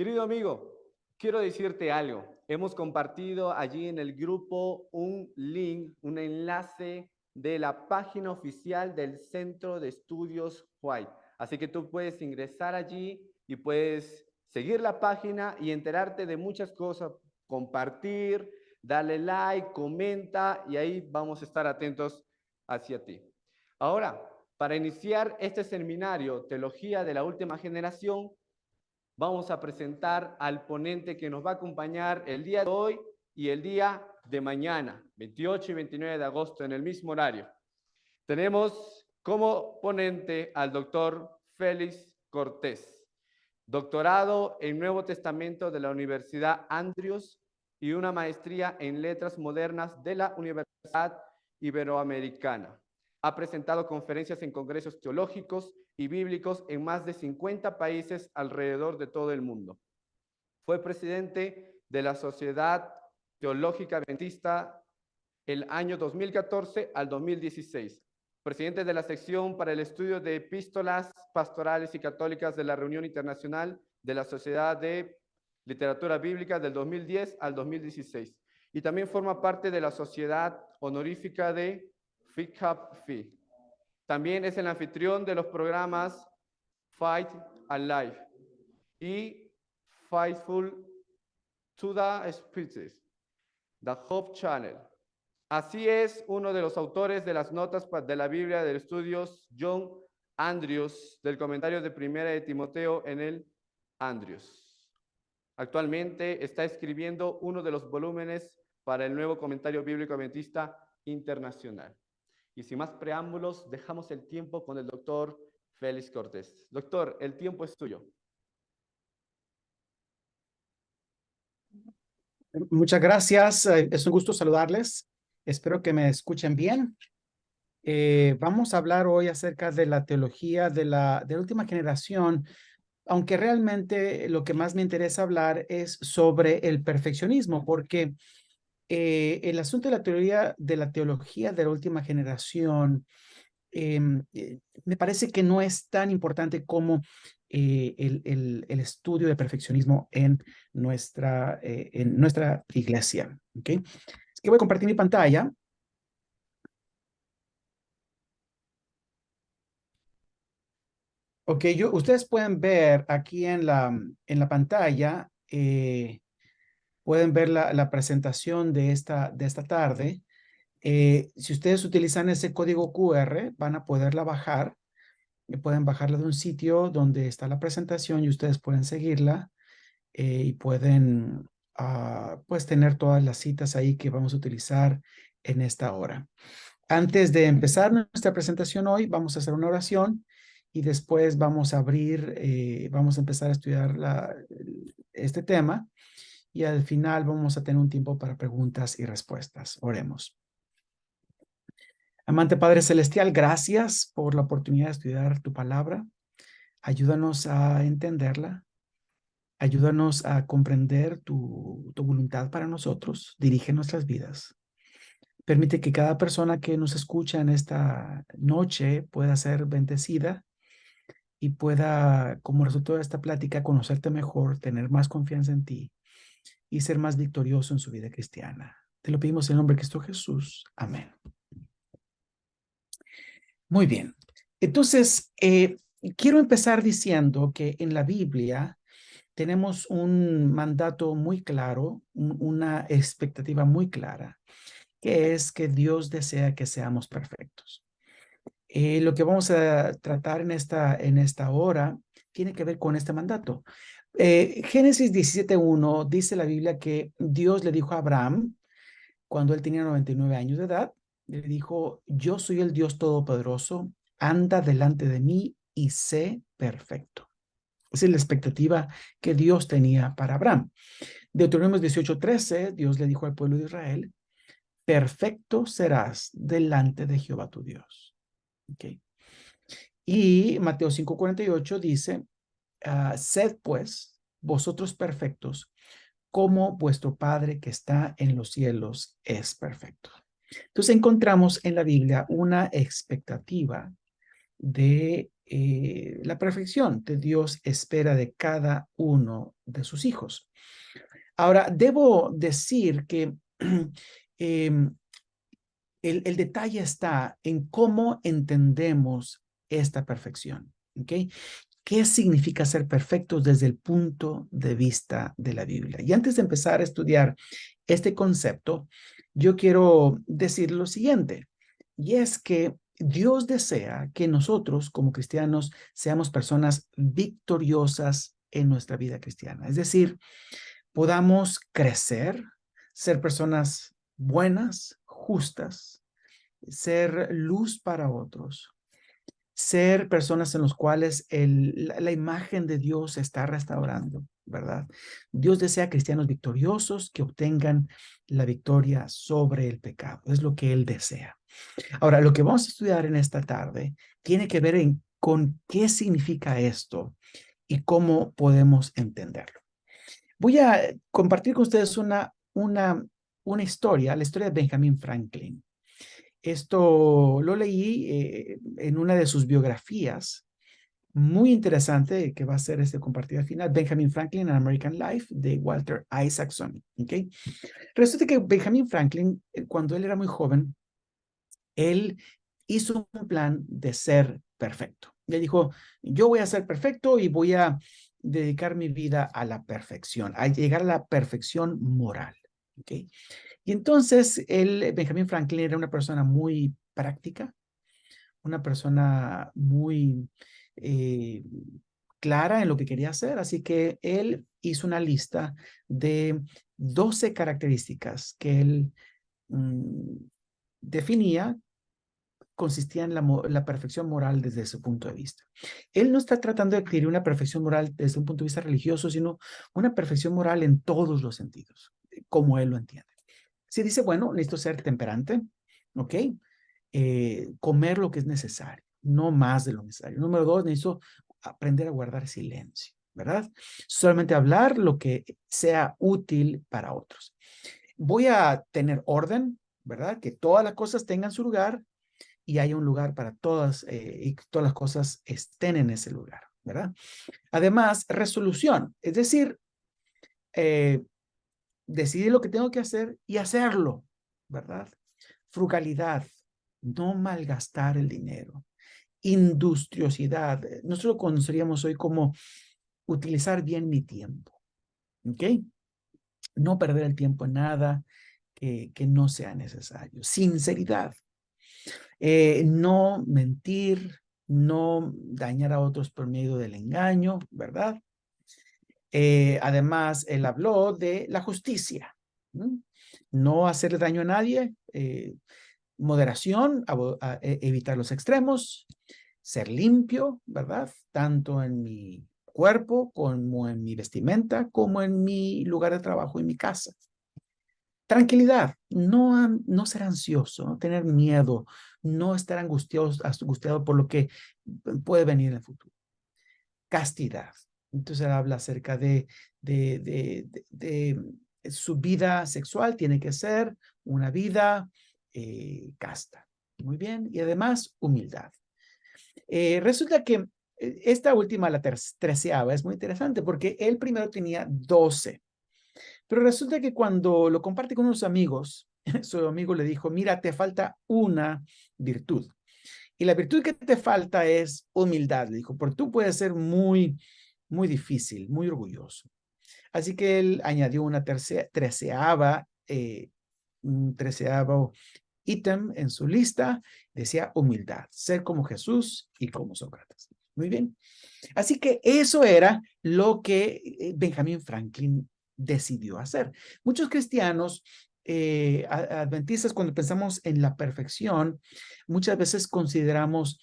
Querido amigo, quiero decirte algo. Hemos compartido allí en el grupo un link, un enlace de la página oficial del Centro de Estudios White. Así que tú puedes ingresar allí y puedes seguir la página y enterarte de muchas cosas, compartir, darle like, comenta y ahí vamos a estar atentos hacia ti. Ahora, para iniciar este seminario, Teología de la Última Generación, vamos a presentar al ponente que nos va a acompañar el día de hoy y el día de mañana, 28 y 29 de agosto, en el mismo horario. Tenemos como ponente al doctor Félix Cortés, doctorado en Nuevo Testamento de la Universidad Andrews y una maestría en Letras Modernas de la Universidad Iberoamericana. Ha presentado conferencias en congresos teológicos y bíblicos en más de 50 países alrededor de todo el mundo. Fue presidente de la Sociedad Teológica Adventista el año 2014 al 2016. Presidente de la sección para el estudio de epístolas pastorales y católicas de la Reunión Internacional de la Sociedad de Literatura Bíblica del 2010 al 2016. Y también forma parte de la Sociedad Honorífica de FICAP Phi. También es el anfitrión de los programas Fight Alive y Faithful to the Species, The Hope Channel. Así es uno de los autores de las notas de la Biblia de estudios John Andrews, del comentario de Primera de Timoteo en el Andrews. Actualmente está escribiendo uno de los volúmenes para el nuevo comentario bíblico adventista internacional. Y sin más preámbulos, dejamos el tiempo con el doctor Félix Cortés. Doctor, el tiempo es tuyo. Muchas gracias. Es un gusto saludarles. Espero que me escuchen bien. Vamos a hablar hoy acerca de la teología de la última generación, aunque realmente lo que más me interesa hablar es sobre el perfeccionismo, porque el asunto de la teología de la última generación me parece que no es tan importante como el estudio de perfeccionismo en nuestra iglesia. ¿Okay? Así que voy a compartir mi pantalla. Ok, ustedes pueden ver aquí en la pantalla, pueden ver la presentación de esta tarde. Si ustedes utilizan ese código QR, van a poderla bajar. Pueden bajarla de un sitio donde está la presentación y ustedes pueden seguirla y pueden pues tener todas las citas ahí que vamos a utilizar en esta hora. Antes de empezar nuestra presentación hoy, vamos a hacer una oración y después vamos a vamos a empezar a estudiar este tema y al final vamos a tener un tiempo para preguntas y respuestas. Oremos. Amante Padre Celestial, gracias por la oportunidad de estudiar tu palabra. Ayúdanos a entenderla. Ayúdanos a comprender tu voluntad para nosotros. Dirige nuestras vidas. Permite que cada persona que nos escucha en esta noche pueda ser bendecida y pueda, como resultado de esta plática, conocerte mejor, tener más confianza en ti y ser más victorioso en su vida cristiana. Te lo pedimos en el nombre de Cristo Jesús. Amén. Muy bien. Entonces, quiero empezar diciendo que en la Biblia tenemos un mandato muy claro, una expectativa muy clara, que es que Dios desea que seamos perfectos. Lo que vamos a tratar en esta hora tiene que ver con este mandato. Génesis 17:1 dice la Biblia que Dios le dijo a Abraham, cuando él tenía 99 años de edad, le dijo, yo soy el Dios Todopoderoso, anda delante de mí y sé perfecto. Esa es la expectativa que Dios tenía para Abraham. Deuteronomio 18:13, Dios le dijo al pueblo de Israel, perfecto serás delante de Jehová tu Dios. Okay. Y Mateo 5:48 dice, sed pues vosotros perfectos, como vuestro Padre que está en los cielos es perfecto. Entonces encontramos en la Biblia una expectativa de la perfección que Dios espera de cada uno de sus hijos. Ahora, debo decir que em, el detalle está en cómo entendemos esta perfección. ¿Ok? ¿Qué significa ser perfectos desde el punto de vista de la Biblia? Y antes de empezar a estudiar este concepto, yo quiero decir lo siguiente, y es que Dios desea que nosotros como cristianos seamos personas victoriosas en nuestra vida cristiana. Es decir, podamos crecer, ser personas buenas, justas, ser luz para otros, ser personas en los cuales la imagen de Dios se está restaurando, ¿verdad? Dios desea cristianos victoriosos que obtengan la victoria sobre el pecado. Es lo que Él desea. Ahora, lo que vamos a estudiar en esta tarde tiene que ver con qué significa esto y cómo podemos entenderlo. Voy a compartir con ustedes una historia, la historia de Benjamin Franklin. Esto lo leí en una de sus biografías, muy interesante, que va a ser compartido al final, Benjamin Franklin, An American Life, de Walter Isaacson. ¿Okay? Resulta que Benjamin Franklin, cuando él era muy joven, él hizo un plan de ser perfecto. Le dijo, yo voy a ser perfecto y voy a dedicar mi vida a la perfección, a llegar a la perfección moral. ¿Okay? Y entonces, Benjamin Franklin era una persona muy práctica, una persona muy eh, clara en lo que quería hacer, así que él hizo una lista de 12 características que él mm, definía consistía en la perfección moral desde su punto de vista. Él no está tratando de adquirir una perfección moral desde un punto de vista religioso, sino una perfección moral en todos los sentidos, como él lo entiende. Si dice, bueno, necesito ser temperante, ¿ok? Comer lo que es necesario, no más de lo necesario. Número dos, necesito aprender a guardar silencio, ¿verdad? Solamente hablar lo que sea útil para otros. Voy a tener orden, ¿verdad? Que todas las cosas tengan su lugar y haya un lugar para todas y que todas las cosas estén en ese lugar, ¿verdad? Además, resolución, es decir, eh, decidir lo que tengo que hacer y hacerlo, ¿verdad? Frugalidad, no malgastar el dinero. Industriosidad, nosotros lo conoceríamos hoy como utilizar bien mi tiempo, ¿ok? No perder el tiempo en nada que no sea necesario. Sinceridad, no mentir, no dañar a otros por medio del engaño, ¿verdad? Además, él habló de la justicia, ¿no? No hacerle daño a nadie, moderación, evitar los extremos, ser limpio, ¿verdad? Tanto en mi cuerpo como en mi vestimenta, como en mi lugar de trabajo y mi casa. Tranquilidad, no ser ansioso, no tener miedo, no estar angustiado por lo que puede venir en el futuro. Castidad. Entonces él habla acerca de su vida sexual, tiene que ser una vida casta. Muy bien. Y además, humildad. Resulta que esta última, la treceava, es muy interesante porque él primero tenía 12. Pero resulta que cuando lo comparte con unos amigos, su amigo le dijo, mira, te falta una virtud. Y la virtud que te falta es humildad, le dijo, porque tú puedes ser muy difícil, muy orgulloso. Así que él añadió una treceava, un treceavo ítem en su lista, decía humildad, ser como Jesús y como Sócrates. Muy bien. Así que eso era lo que Benjamin Franklin decidió hacer. Muchos cristianos adventistas, cuando pensamos en la perfección, muchas veces consideramos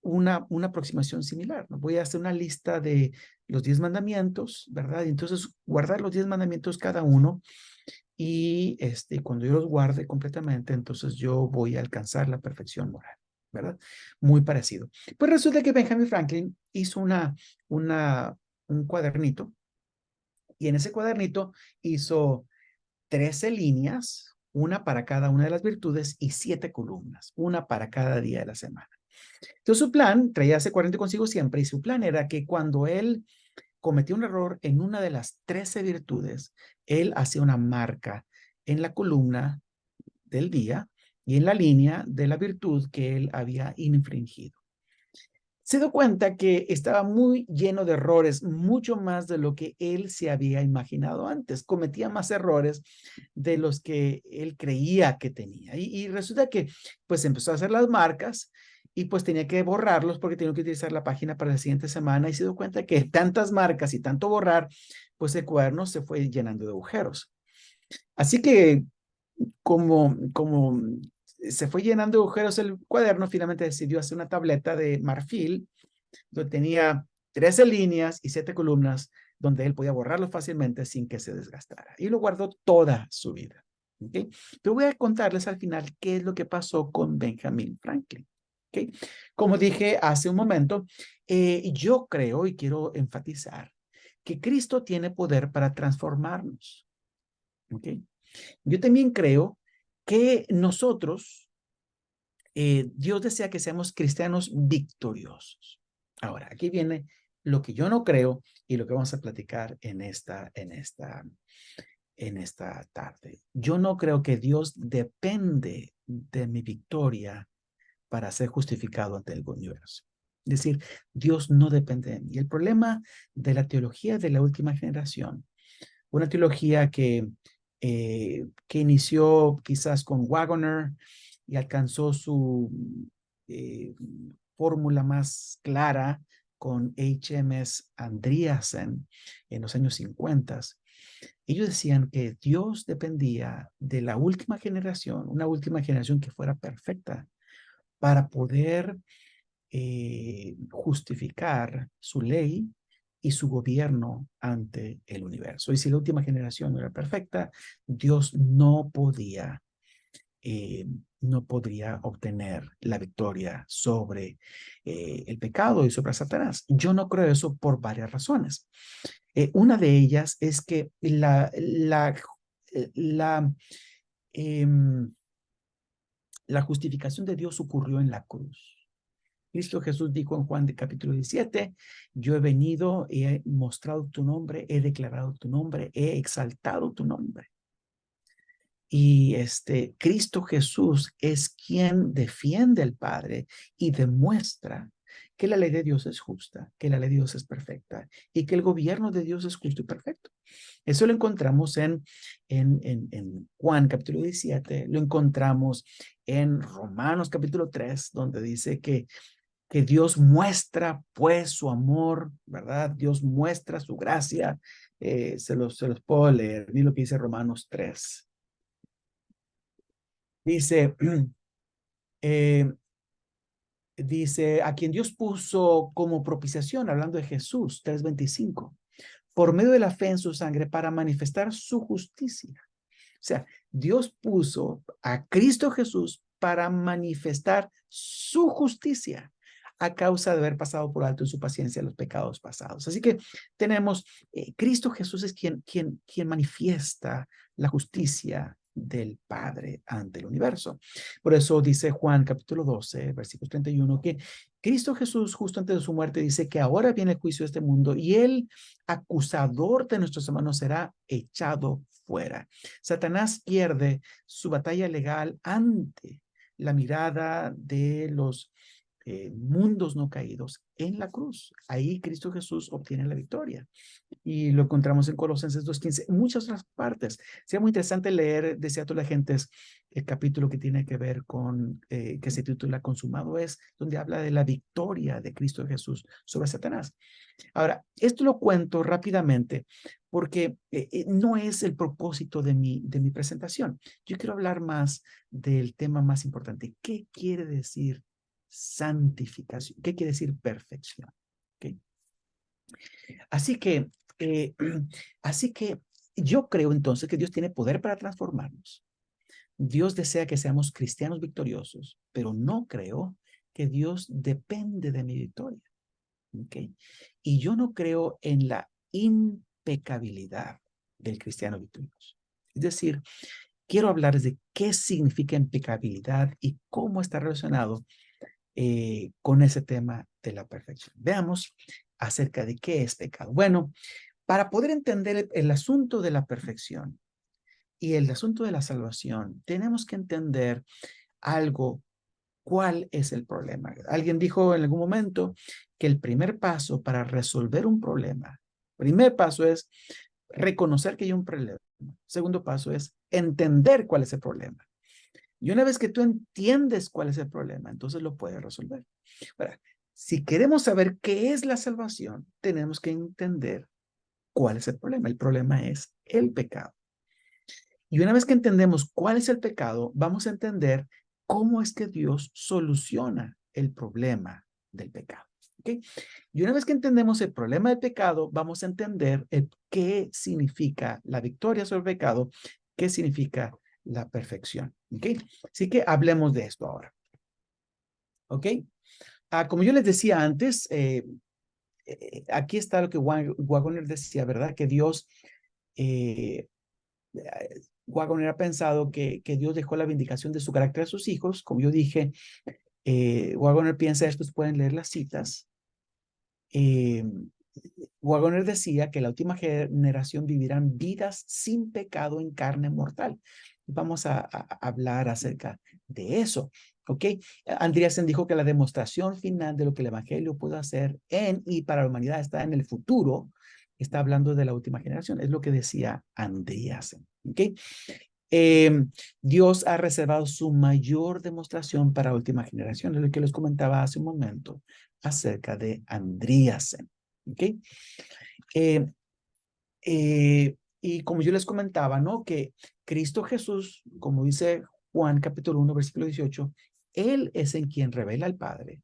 una aproximación similar, ¿no? Voy a hacer una lista de los 10 mandamientos, ¿verdad? Y entonces guardar los 10 mandamientos cada uno y cuando yo los guarde completamente, entonces yo voy a alcanzar la perfección moral, ¿verdad? Muy parecido. Pues resulta que Benjamin Franklin hizo un cuadernito y en ese cuadernito hizo 13 líneas, una para cada una de las virtudes y 7 columnas, una para cada día de la semana. Entonces su plan, traía ese cuadernito consigo siempre, y su plan era que cuando él cometió un error en una de las 13 virtudes, él hacía una marca en la columna del día y en la línea de la virtud que él había infringido. Se dio cuenta que estaba muy lleno de errores, mucho más de lo que él se había imaginado antes. Cometía más errores de los que él creía que tenía. Y resulta que pues empezó a hacer las marcas y pues tenía que borrarlos porque tenía que utilizar la página para la siguiente semana, y se dio cuenta que tantas marcas y tanto borrar, pues el cuaderno se fue llenando de agujeros. Así que como se fue llenando de agujeros el cuaderno, finalmente decidió hacer una tableta de marfil donde tenía 13 líneas y 7 columnas, donde él podía borrarlo fácilmente sin que se desgastara. Y lo guardó toda su vida. ¿Okay? Pero voy a contarles al final qué es lo que pasó con Benjamin Franklin. ¿Okay? Como dije hace un momento, yo creo y quiero enfatizar que Cristo tiene poder para transformarnos. ¿Okay? Yo también creo que nosotros, Dios desea que seamos cristianos victoriosos. Ahora, aquí viene lo que yo no creo y lo que vamos a platicar en esta tarde. Yo no creo que Dios depende de mi victoria para ser justificado ante el universo. Es decir, Dios no depende de mí. El problema de la teología de la última generación, una teología que inició quizás con Waggoner y alcanzó su eh, fórmula más clara con H.M.S. Andreasen en los años 50. Ellos decían que Dios dependía de la última generación, una última generación que fuera perfecta para poder justificar su ley y su gobierno ante el universo. Y si la última generación no era perfecta, Dios eh, no podría obtener la victoria sobre el pecado y sobre Satanás. Yo no creo eso por varias razones. Una de ellas es que la, em, la justificación de Dios ocurrió en la cruz. Cristo Jesús dijo en Juan de capítulo 17, yo he venido y he mostrado tu nombre, he declarado tu nombre, he exaltado tu nombre. Y Cristo Jesús es quien defiende al Padre y demuestra que la ley de Dios es justa, que la ley de Dios es perfecta y que el gobierno de Dios es justo y perfecto. Eso lo encontramos en Juan capítulo 17, lo encontramos en Romanos capítulo 3, donde dice que Dios muestra pues su amor, ¿verdad? Dios muestra su gracia. Se los puedo leer. Miren lo que dice Romanos 3. Dice, eh, dice, a quien Dios puso como propiciación, hablando de Jesús, 3:25, por medio de la fe en su sangre para manifestar su justicia. O sea, Dios puso a Cristo Jesús para manifestar su justicia a causa de haber pasado por alto en su paciencia los pecados pasados. Así que tenemos, Cristo Jesús es quien manifiesta la justicia del Padre ante el universo. Por eso dice Juan capítulo 12, versículo 31, que Cristo Jesús justo antes de su muerte dice que ahora viene el juicio de este mundo y el acusador de nuestros hermanos será echado fuera. Satanás pierde su batalla legal ante la mirada de los mundos no caídos en la cruz. Ahí Cristo Jesús obtiene la victoria. Y lo encontramos en Colosenses 2:15, en muchas otras partes. Sería muy interesante leer, decía toda la gente, el capítulo que tiene que ver con, que se titula Consumado es, donde habla de la victoria de Cristo Jesús sobre Satanás. Ahora, esto lo cuento rápidamente porque no es el propósito de mi presentación. Yo quiero hablar más del tema más importante. ¿Qué quiere decir santificación? ¿Qué quiere decir perfección? ¿Okay? Así que, eh, así que yo creo entonces que Dios tiene poder para transformarnos. Dios desea que seamos cristianos victoriosos, pero no creo que Dios depende de mi victoria. ¿Okay? Y yo no creo en la impecabilidad del cristiano victorioso. Es decir, quiero hablar de qué significa impecabilidad y cómo está relacionado con ese tema de la perfección. Veamos acerca de qué es pecado. Bueno, para poder entender el asunto de la perfección y el asunto de la salvación, tenemos que entender algo. ¿Cuál es el problema? Alguien dijo en algún momento que el primer paso para resolver un problema, primer paso es reconocer que hay un problema. Segundo paso es entender cuál es el problema. Y una vez que tú entiendes cuál es el problema, entonces lo puedes resolver. Ahora, si queremos saber qué es la salvación, tenemos que entender cuál es el problema. El problema es el pecado. Y una vez que entendemos cuál es el pecado, vamos a entender cómo es que Dios soluciona el problema del pecado. ¿Okay? Y una vez que entendemos el problema del pecado, vamos a entender qué significa la victoria sobre el pecado, qué significa la perfección. ¿Okay? Así que hablemos de esto ahora. ¿Ok? Como yo les decía antes, aquí está lo que Waggoner decía, ¿verdad? Que Dios Waggoner ha pensado que Dios dejó la vindicación de su carácter a sus hijos. Como yo dije, Waggoner piensa, estos pueden leer las citas. Eh, Waggoner decía que la última generación vivirán vidas sin pecado en carne mortal. Vamos a hablar acerca de eso. ¿Ok? Andreasen dijo que la demostración final de lo que el evangelio puede hacer en y para la humanidad está en el futuro. Está hablando de la última generación. Es lo que decía Andreasen. ¿Ok? Dios ha reservado su mayor demostración para la última generación. Es lo que les comentaba hace un momento acerca de Andreasen. ¿Ok? Eh, y como yo les comentaba, ¿no? Que Cristo Jesús, como dice Juan capítulo 1, versículo 18, Él es en quien revela al Padre,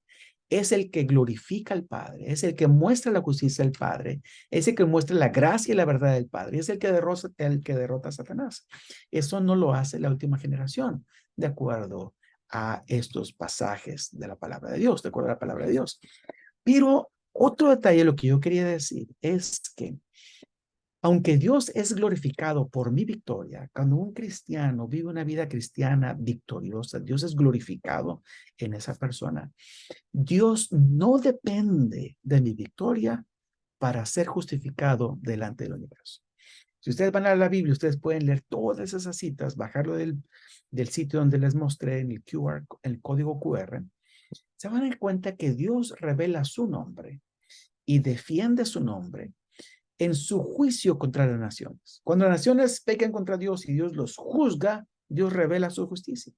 es el que glorifica al Padre, es el que muestra la justicia del Padre, es el que muestra la gracia y la verdad del Padre, es el que derrota a Satanás. Eso no lo hace la última generación, de acuerdo a estos pasajes de la palabra de Dios, de acuerdo a la palabra de Dios. Pero otro detalle, lo que yo quería decir es que aunque Dios es glorificado por mi victoria, cuando un cristiano vive una vida cristiana victoriosa, Dios es glorificado en esa persona. Dios no depende de mi victoria para ser justificado delante del universo. Si ustedes van a la Biblia, ustedes pueden leer todas esas citas, bajarlo del sitio donde les mostré en el QR, el código QR. Se van a dar cuenta que Dios revela su nombre y defiende su nombre en su juicio contra las naciones. Cuando las naciones pecan contra Dios y Dios los juzga, Dios revela su justicia.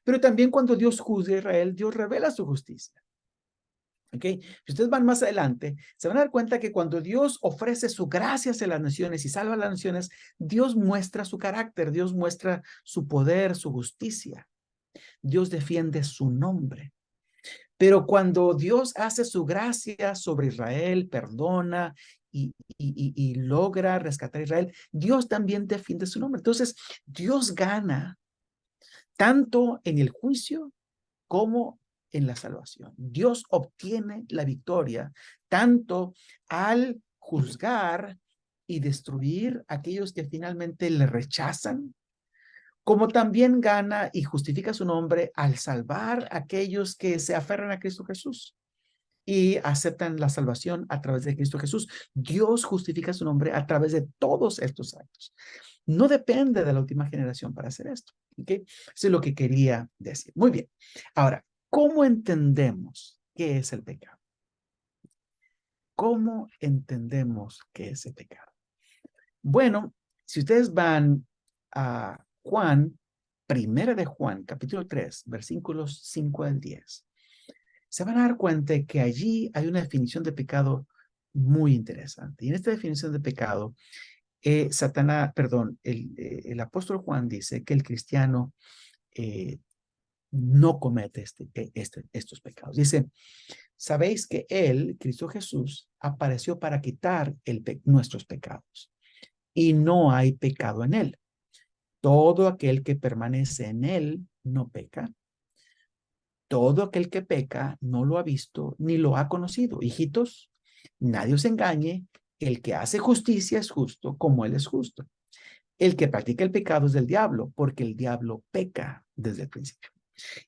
Pero también cuando Dios juzga a Israel, Dios revela su justicia. ¿Ok? Si ustedes van más adelante, se van a dar cuenta que cuando Dios ofrece su gracia a las naciones y salva a las naciones, Dios muestra su carácter, Dios muestra su poder, su justicia. Dios defiende su nombre. Pero cuando Dios hace su gracia sobre Israel, perdona y logra rescatar a Israel, Dios también defiende su nombre. Entonces, Dios gana tanto en el juicio como en la salvación. Dios obtiene la victoria tanto al juzgar y destruir a aquellos que finalmente le rechazan, como también gana y justifica su nombre al salvar a aquellos que se aferran a Cristo Jesús y aceptan la salvación a través de Cristo Jesús. Dios justifica su nombre a través de todos estos actos. No depende de la última generación para hacer esto. ¿Okay? Eso es lo que quería decir. Muy bien. Ahora, ¿cómo entendemos qué es el pecado? ¿Cómo entendemos qué es el pecado? Bueno, si ustedes van a Juan, primera de Juan, capítulo 3, versículos 5 al 10, se van a dar cuenta que allí hay una definición de pecado muy interesante. Y en esta definición de pecado, el apóstol Juan dice que el cristiano no comete estos pecados. Dice, sabéis que él, Cristo Jesús, apareció para quitar nuestros pecados y no hay pecado en él. Todo aquel que permanece en él no peca. Todo aquel que peca no lo ha visto ni lo ha conocido. Hijitos, nadie os engañe. El que hace justicia es justo como él es justo. El que practica el pecado es del diablo, porque el diablo peca desde el principio.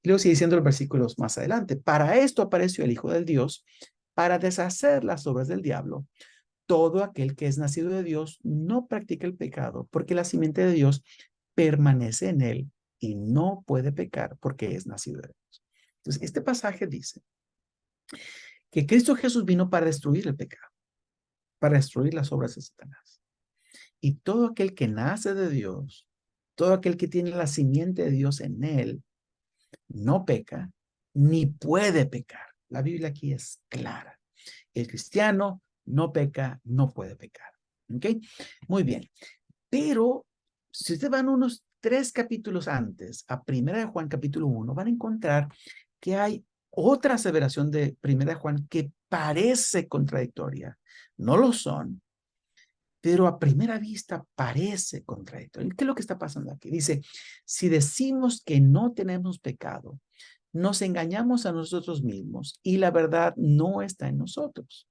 Y luego sigue diciendo los versículos más adelante. Para esto apareció el Hijo del Dios, para deshacer las obras del diablo. Todo aquel que es nacido de Dios no practica el pecado, porque la simiente de Dios permanece en él y no puede pecar porque es nacido de Dios. Entonces, este pasaje dice que Cristo Jesús vino para destruir el pecado, para destruir las obras de Satanás. Y todo aquel que nace de Dios, todo aquel que tiene la simiente de Dios en él, no peca ni puede pecar. La Biblia aquí es clara. El cristiano no peca, no puede pecar. ¿Ok? Muy bien. Pero si ustedes van unos 3 capítulos antes, a Primera de Juan capítulo 1, van a encontrar que hay otra aseveración de Primera de Juan que parece contradictoria. No lo son, pero a primera vista parece contradictorio. ¿Qué es lo que está pasando aquí? Dice, si decimos que no tenemos pecado, nos engañamos a nosotros mismos y la verdad no está en nosotros.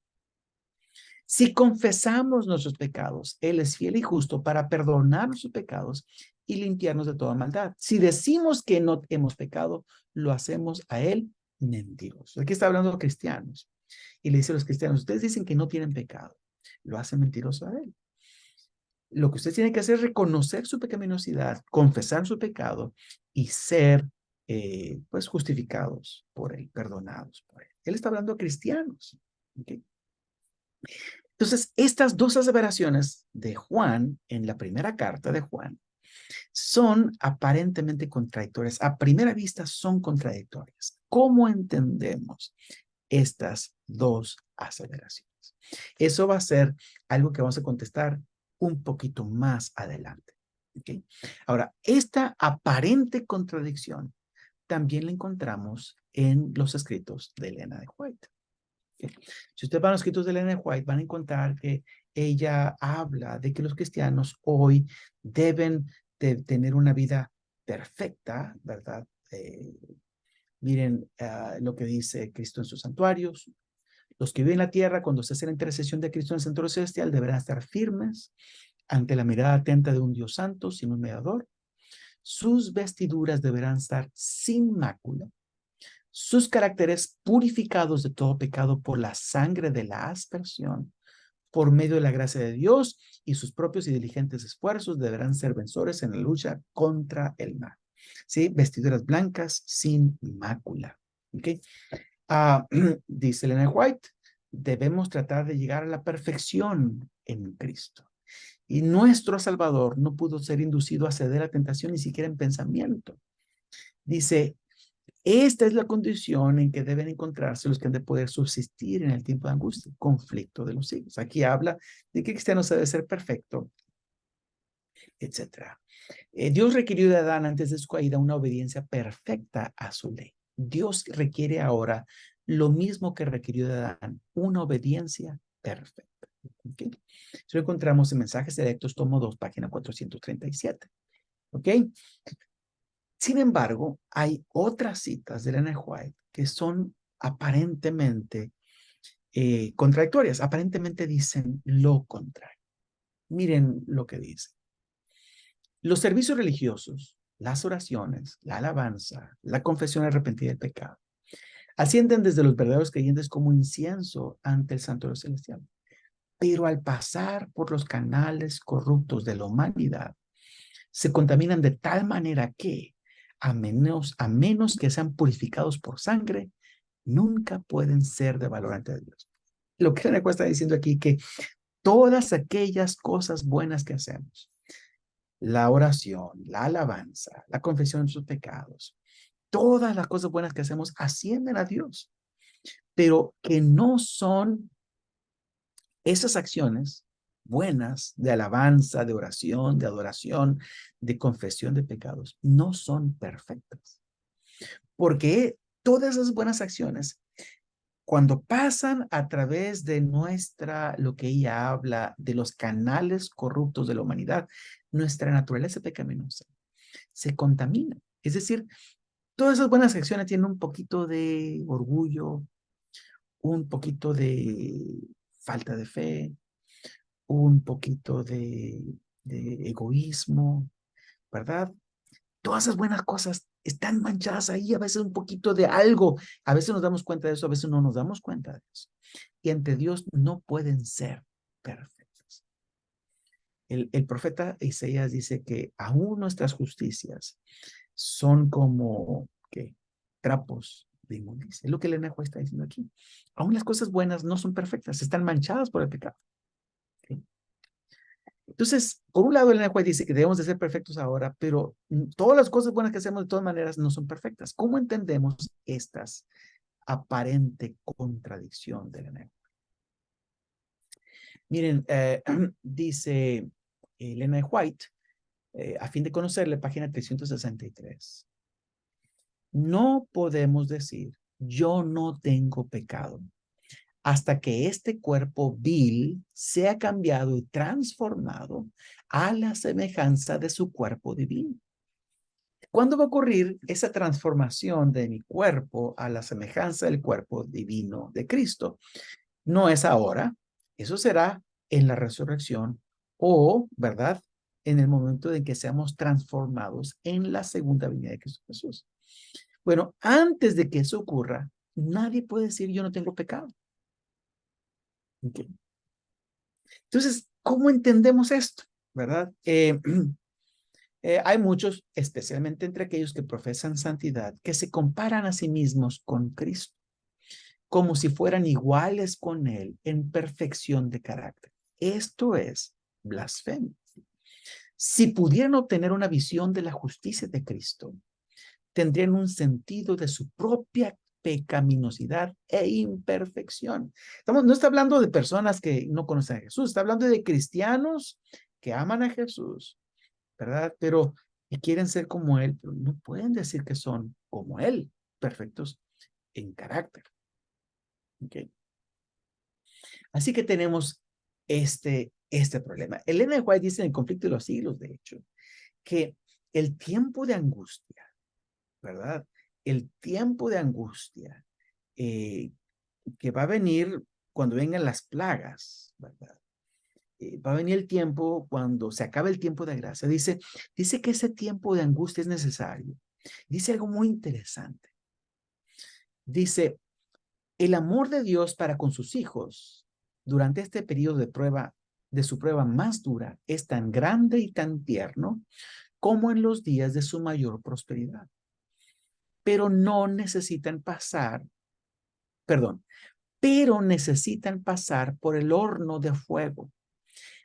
Si confesamos nuestros pecados, Él es fiel y justo para perdonar nuestros pecados y limpiarnos de toda maldad. Si decimos que no hemos pecado, lo hacemos a Él mentiroso. Aquí está hablando de cristianos y le dice a los cristianos, ustedes dicen que no tienen pecado, lo hacen mentiroso a Él. Lo que usted tiene que hacer es reconocer su pecaminosidad, confesar su pecado y ser pues justificados por Él, perdonados por Él. Él está hablando a cristianos. ¿Okay? Entonces, estas dos aseveraciones de Juan en la primera carta de Juan son aparentemente contradictorias. A primera vista son contradictorias. ¿Cómo entendemos estas dos aseveraciones? Eso va a ser algo que vamos a contestar un poquito más adelante. ¿Okay? Ahora, esta aparente contradicción también la encontramos en los escritos de Elena de White. ¿Okay? Si ustedes van a los escritos de Elena de White, van a encontrar que ella habla de que los cristianos hoy deben de tener una vida perfecta, ¿verdad? Miren lo que dice Cristo en sus santuarios. Los que viven en la tierra, cuando se hace la intercesión de Cristo en el santuario celestial, deberán estar firmes ante la mirada atenta de un Dios santo, sin un mediador. Sus vestiduras deberán estar sin mácula, sus caracteres purificados de todo pecado por la sangre de la aspersión, por medio de la gracia de Dios, y sus propios y diligentes esfuerzos deberán ser vencedores en la lucha contra el mal. ¿Sí? Vestiduras blancas sin mácula. ¿Ok? Dice Elena White, debemos tratar de llegar a la perfección en Cristo. Y nuestro Salvador no pudo ser inducido a ceder a tentación ni siquiera en pensamiento. Dice, esta es la condición en que deben encontrarse los que han de poder subsistir en el tiempo de angustia, conflicto de los siglos. Aquí habla de que el cristiano se debe ser perfecto, etc. Dios requirió de Adán antes de su caída una obediencia perfecta a su ley. Dios requiere ahora lo mismo que requirió de Adán, una obediencia perfecta. ¿Okay? Eso lo encontramos en Mensajes Directos, tomo 2, página 437. ¿Ok? Sin embargo, hay otras citas de Ellen White que son aparentemente contradictorias, aparentemente dicen lo contrario. Miren lo que dice. Los servicios religiosos, las oraciones, la alabanza, la confesión arrepentida del pecado, ascienden desde los verdaderos creyentes como incienso ante el santuario celestial. Pero al pasar por los canales corruptos de la humanidad, se contaminan de tal manera que, a menos que sean purificados por sangre, nunca pueden ser de valor ante Dios. Lo que René está diciendo aquí que todas aquellas cosas buenas que hacemos, la oración, la alabanza, la confesión de sus pecados, todas las cosas buenas que hacemos ascienden a Dios, pero que no son esas acciones buenas de alabanza, de oración, de adoración, de confesión de pecados, no son perfectas. Porque todas esas buenas acciones, cuando pasan a través de lo que ella habla, de los canales corruptos de la humanidad, nuestra naturaleza pecaminosa se contamina. Es decir, todas esas buenas acciones tienen un poquito de orgullo, un poquito de falta de fe, un poquito de egoísmo, ¿verdad? Todas esas buenas cosas están manchadas ahí, a veces un poquito de algo. A veces nos damos cuenta de eso, a veces no nos damos cuenta de eso. Y ante Dios no pueden ser perfectos. El profeta Isaías dice que aún nuestras justicias son como ¿qué? Trapos de inmundicia. Es lo que el Enejo está diciendo aquí. Aún las cosas buenas no son perfectas, están manchadas por el pecado. ¿Okay? Entonces, por un lado, el Enejo dice que debemos de ser perfectos ahora, pero todas las cosas buenas que hacemos de todas maneras no son perfectas. ¿Cómo entendemos estas aparente contradicción del Enejo? Miren, dice Elena White, a fin de conocerle, página 363. No podemos decir, yo no tengo pecado, hasta que este cuerpo vil sea cambiado y transformado a la semejanza de su cuerpo divino. ¿Cuándo va a ocurrir esa transformación de mi cuerpo a la semejanza del cuerpo divino de Cristo? No es ahora, eso será en la resurrección o, ¿verdad? En el momento en que seamos transformados en la segunda venida de Cristo Jesús. Bueno, antes de que eso ocurra, nadie puede decir yo no tengo pecado. ¿Okay? Entonces, ¿cómo entendemos esto? ¿Verdad? Hay muchos, especialmente entre aquellos que profesan santidad, que se comparan a sí mismos con Cristo, como si fueran iguales con Él en perfección de carácter. Esto es blasfemia. Si pudieran obtener una visión de la justicia de Cristo, tendrían un sentido de su propia pecaminosidad e imperfección. No está hablando de personas que no conocen a Jesús, está hablando de cristianos que aman a Jesús, ¿verdad? Pero que quieren ser como Él, pero no pueden decir que son como Él, perfectos en carácter. ¿Okay? Así que tenemos este problema. Elena White dice en el conflicto de los siglos, de hecho, que el tiempo de angustia, ¿verdad? El tiempo de angustia que va a venir cuando vengan las plagas, ¿verdad? Va a venir el tiempo cuando se acabe el tiempo de gracia. Dice que ese tiempo de angustia es necesario. Dice algo muy interesante. Dice, el amor de Dios para con sus hijos durante este periodo de prueba, de su prueba más dura, es tan grande y tan tierno como en los días de su mayor prosperidad. Pero no necesitan pasar, perdón, pero necesitan pasar por el horno de fuego.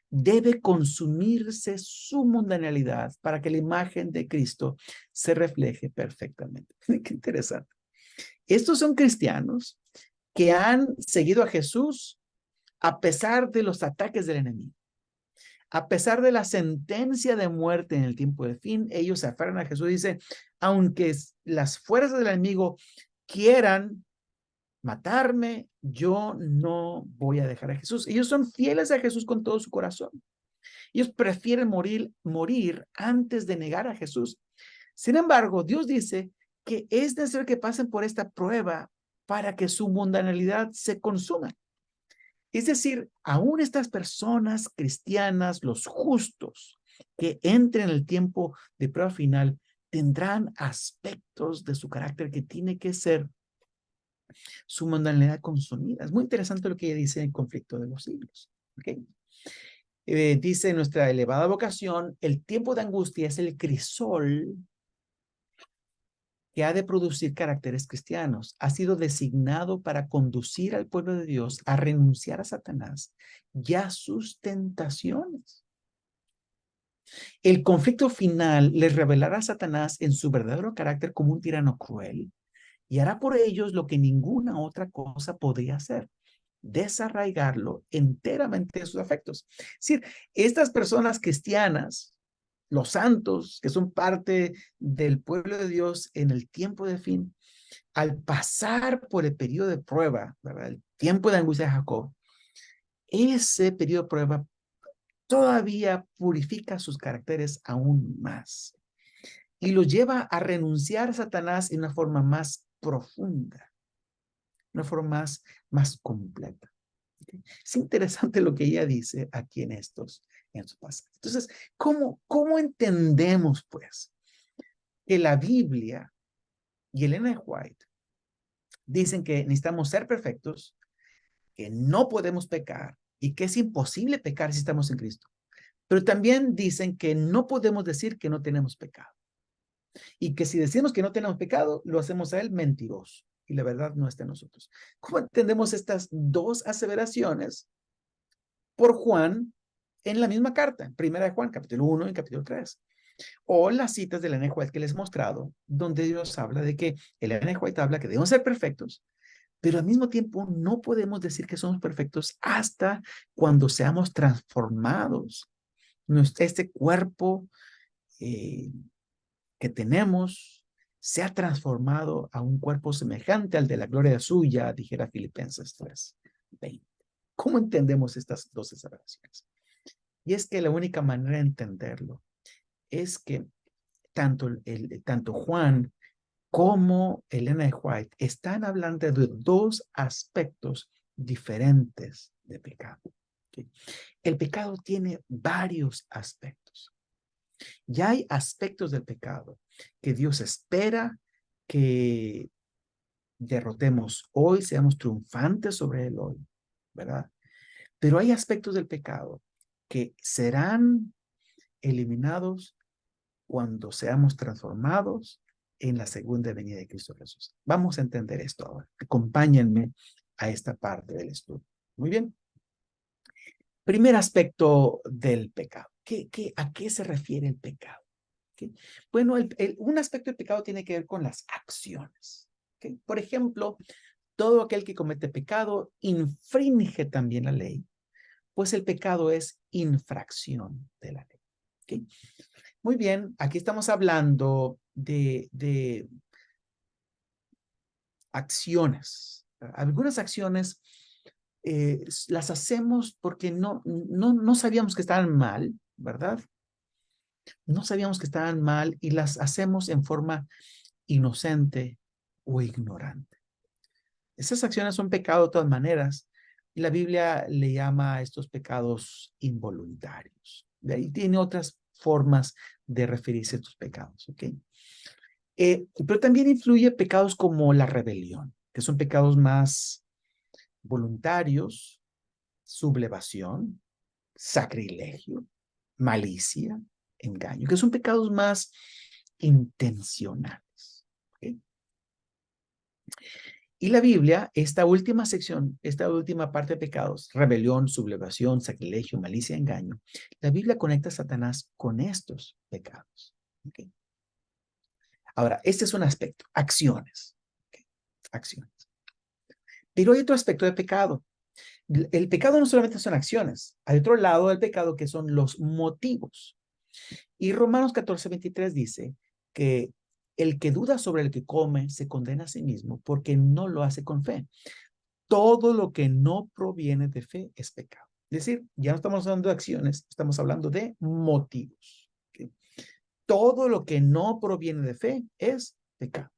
Debe consumirse su mundanalidad para que la imagen de Cristo se refleje perfectamente. Qué interesante. Estos son cristianos que han seguido a Jesús a pesar de los ataques del enemigo. A pesar de la sentencia de muerte en el tiempo de fin, ellos se aferran a Jesús y dicen, aunque las fuerzas del enemigo quieran matarme, yo no voy a dejar a Jesús. Ellos son fieles a Jesús con todo su corazón. Ellos prefieren morir antes de negar a Jesús. Sin embargo, Dios dice que es necesario que pasen por esta prueba para que su mundanalidad se consuma. Es decir, aún estas personas cristianas, los justos, que entren en el tiempo de prueba final, tendrán aspectos de su carácter que tiene que ser su mundanalidad consumida. Es muy interesante lo que ella dice en el conflicto de los siglos. ¿Okay? Dice nuestra elevada vocación, el tiempo de angustia es el crisol que ha de producir caracteres cristianos. Ha sido designado para conducir al pueblo de Dios a renunciar a Satanás y a sus tentaciones. El conflicto final les revelará a Satanás en su verdadero carácter como un tirano cruel y hará por ellos lo que ninguna otra cosa podría hacer: desarraigarlo enteramente de sus afectos. Es decir, estas personas cristianas, los santos, que son parte del pueblo de Dios en el tiempo de fin, al pasar por el periodo de prueba, ¿verdad? El tiempo de angustia de Jacob, ese periodo de prueba todavía purifica sus caracteres aún más y los lleva a renunciar a Satanás en una forma más profunda, una forma más completa. ¿Okay? Es interesante lo que ella dice aquí en estos pasajes. Entonces, ¿cómo entendemos, pues, que la Biblia y Elena White dicen que necesitamos ser perfectos, que no podemos pecar y que es imposible pecar si estamos en Cristo. Pero también dicen que no podemos decir que no tenemos pecado y que si decimos que no tenemos pecado, lo hacemos a él mentiroso y la verdad no está en nosotros. ¿Cómo entendemos estas dos aseveraciones por Juan en la misma carta? En Primera de Juan, capítulo 1 y capítulo 3. O las citas de Elena White que les he mostrado, donde Dios habla de que Elena White habla que debemos ser perfectos, pero al mismo tiempo no podemos decir que somos perfectos hasta cuando seamos transformados. Este cuerpo que tenemos se ha transformado a un cuerpo semejante al de la gloria suya, dijera Filipenses 3:20. ¿Cómo entendemos estas dos separaciones? Y es que la única manera de entenderlo es que tanto Juan como Elena de White están hablando de dos aspectos diferentes de pecado. ¿Okay? El pecado tiene varios aspectos. Ya hay aspectos del pecado que Dios espera que derrotemos hoy, seamos triunfantes sobre él hoy, ¿verdad? Pero hay aspectos del pecado que serán eliminados cuando seamos transformados en la segunda venida de Cristo Jesús. Vamos a entender esto ahora. Acompáñenme a esta parte del estudio. Muy bien. Primer aspecto del pecado. ¿A qué se refiere el pecado? ¿Okay? Bueno, un aspecto del pecado tiene que ver con las acciones. ¿Okay? Por ejemplo, todo aquel que comete pecado infringe también la ley, pues el pecado es infracción de la ley. ¿Okay? Muy bien, aquí estamos hablando de acciones. Algunas acciones las hacemos porque no sabíamos que estaban mal, ¿verdad? No sabíamos que estaban mal y las hacemos en forma inocente o ignorante. Esas acciones son pecado de todas maneras y la Biblia le llama a estos pecados involuntarios. De ahí tiene otras formas de referirse a estos pecados, ¿ok? Pero también influye pecados como la rebelión, que son pecados más voluntarios, sublevación, sacrilegio, malicia, engaño, que son pecados más intencionales. ¿Okay? Y la Biblia, esta última sección, esta última parte de pecados, rebelión, sublevación, sacrilegio, malicia, engaño, la Biblia conecta a Satanás con estos pecados. ¿Okay? Ahora, este es un aspecto, acciones. ¿Okay? Acciones. Pero hay otro aspecto de pecado. El pecado no solamente son acciones, hay otro lado del pecado que son los motivos. Y Romanos 14:23 dice que el que duda sobre el que come se condena a sí mismo porque no lo hace con fe. Todo lo que no proviene de fe es pecado. Es decir, ya no estamos hablando de acciones, estamos hablando de motivos. ¿Okay? Todo lo que no proviene de fe es pecado.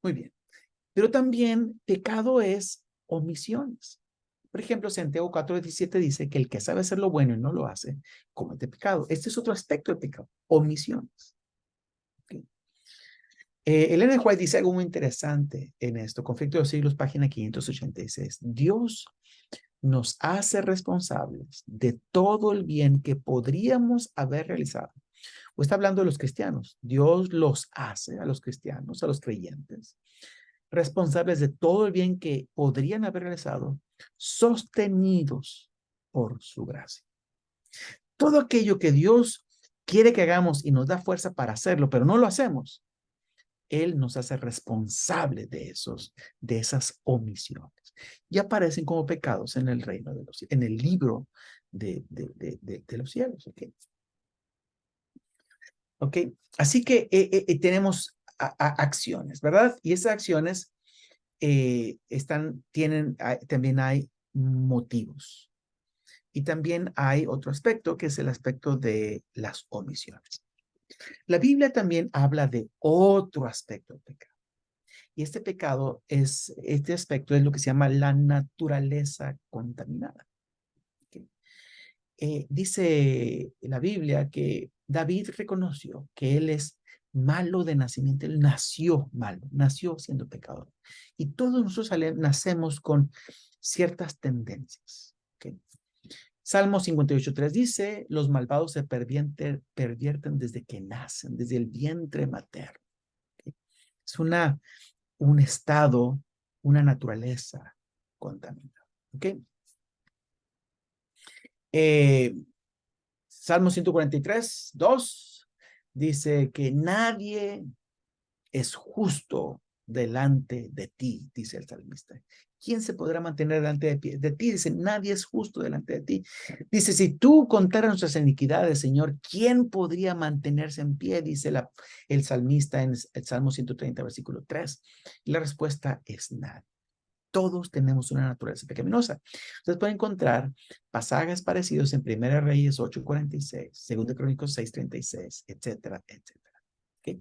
Muy bien. Pero también pecado es omisiones. Por ejemplo, Santiago 4:17 dice que el que sabe hacer lo bueno y no lo hace, comete pecado. Este es otro aspecto del pecado, omisiones. ¿Okay? Elena White dice algo muy interesante en esto, Conflicto de los Siglos, página 586. Dios nos hace responsables de todo el bien que podríamos haber realizado. O está hablando de los cristianos. Dios los hace a los cristianos, a los creyentes, responsables de todo el bien que podrían haber realizado, sostenidos por su gracia. Todo aquello que Dios quiere que hagamos y nos da fuerza para hacerlo, pero no lo hacemos, Él nos hace responsables de esas omisiones. Y aparecen como pecados en el reino de los cielos, en el libro de los cielos. ¿Ok? Así que tenemos acciones, ¿verdad? Y esas acciones también hay motivos. Y también hay otro aspecto que es el aspecto de las omisiones. La Biblia también habla de otro aspecto del pecado. Y este aspecto es lo que se llama la naturaleza contaminada. ¿Okay? Dice la Biblia que David reconoció que él es malo de nacimiento. Él nació malo, nació siendo pecador. Y todos nosotros nacemos con ciertas tendencias. ¿Okay? Salmo 58:3 dice, los malvados se pervierten desde que nacen, desde el vientre materno. ¿Okay? Es un estado, una naturaleza contaminada. ¿Ok? Salmo 143:2 dice que nadie es justo delante de ti, dice el salmista. ¿Quién se podrá mantener delante de ti? Dice, nadie es justo delante de ti. Dice, si tú contaras nuestras iniquidades, Señor, ¿quién podría mantenerse en pie? Dice el salmista en el Salmo 130:3. Y la respuesta es nadie. Todos tenemos una naturaleza pecaminosa. Ustedes pueden encontrar pasajes parecidos en 1 Reyes 8:46, 2 Crónicos 6:36, etcétera, etcétera. ¿Okay?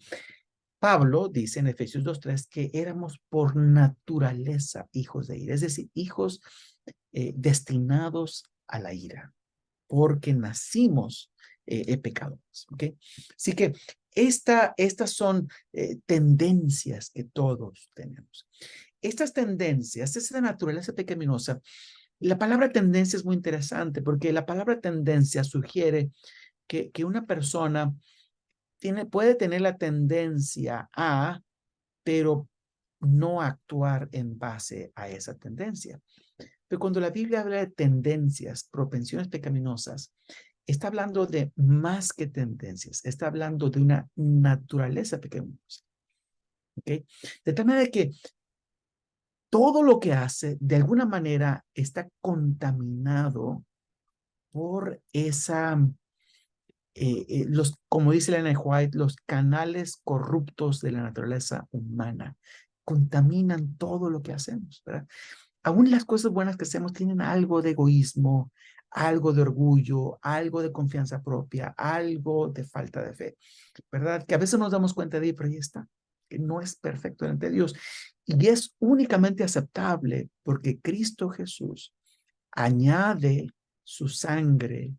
Pablo dice en Efesios 2:3 que éramos por naturaleza hijos de ira, es decir, hijos destinados a la ira, porque nacimos pecadores. ¿Okay? Así que estas son tendencias que todos tenemos. Estas tendencias, esa naturaleza pecaminosa, la palabra tendencia es muy interesante porque la palabra tendencia sugiere que una persona puede tener la tendencia a, pero no actuar en base a esa tendencia. Pero cuando la Biblia habla de tendencias, propensiones pecaminosas, está hablando de más que tendencias, está hablando de una naturaleza pecaminosa. ¿Okay? De tal manera que todo lo que hace, de alguna manera, está contaminado por como dice Elena White, los canales corruptos de la naturaleza humana contaminan todo lo que hacemos, ¿verdad? Aún las cosas buenas que hacemos tienen algo de egoísmo, algo de orgullo, algo de confianza propia, algo de falta de fe, ¿verdad? Que a veces nos damos cuenta de, pero ahí está, que no es perfecto delante de Dios. Y es únicamente aceptable porque Cristo Jesús añade su sangre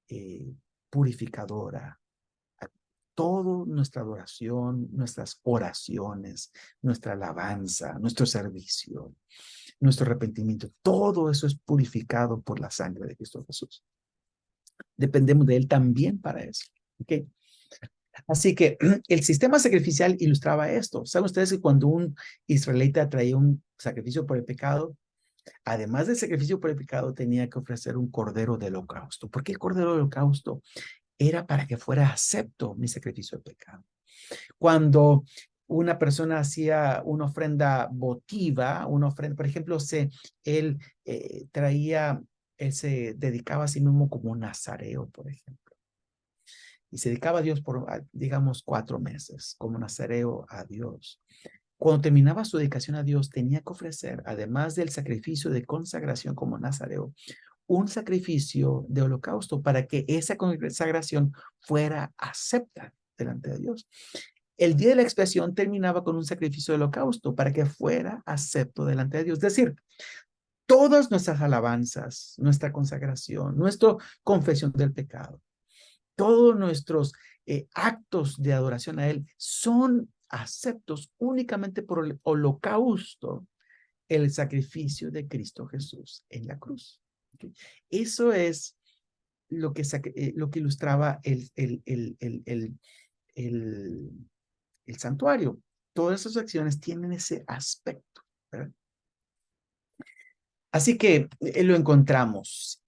eh, purificadora a toda nuestra adoración, nuestras oraciones, nuestra alabanza, nuestro servicio, nuestro arrepentimiento. Todo eso es purificado por la sangre de Cristo Jesús. Dependemos de Él también para eso. ¿Okay? Así que el sistema sacrificial ilustraba esto. ¿Saben ustedes que cuando un israelita traía un sacrificio por el pecado, además del sacrificio por el pecado, tenía que ofrecer un cordero del holocausto? ¿Por qué el cordero del holocausto? Era para que fuera acepto mi sacrificio de pecado. Cuando una persona hacía una ofrenda votiva, una ofrenda, por ejemplo, él él se dedicaba a sí mismo como nazareo, por ejemplo. Y se dedicaba a Dios por, digamos, 4 meses, como nazareo a Dios. Cuando terminaba su dedicación a Dios, tenía que ofrecer, además del sacrificio de consagración como nazareo, un sacrificio de holocausto para que esa consagración fuera acepta delante de Dios. El día de la expiación terminaba con un sacrificio de holocausto para que fuera acepto delante de Dios. Es decir, todas nuestras alabanzas, nuestra consagración, nuestra confesión del pecado, todos nuestros actos de adoración a Él son aceptos únicamente por el holocausto, el sacrificio de Cristo Jesús en la cruz. ¿Okay? Eso es lo que ilustraba el santuario. Todas esas acciones tienen ese aspecto, ¿verdad? Así que lo encontramos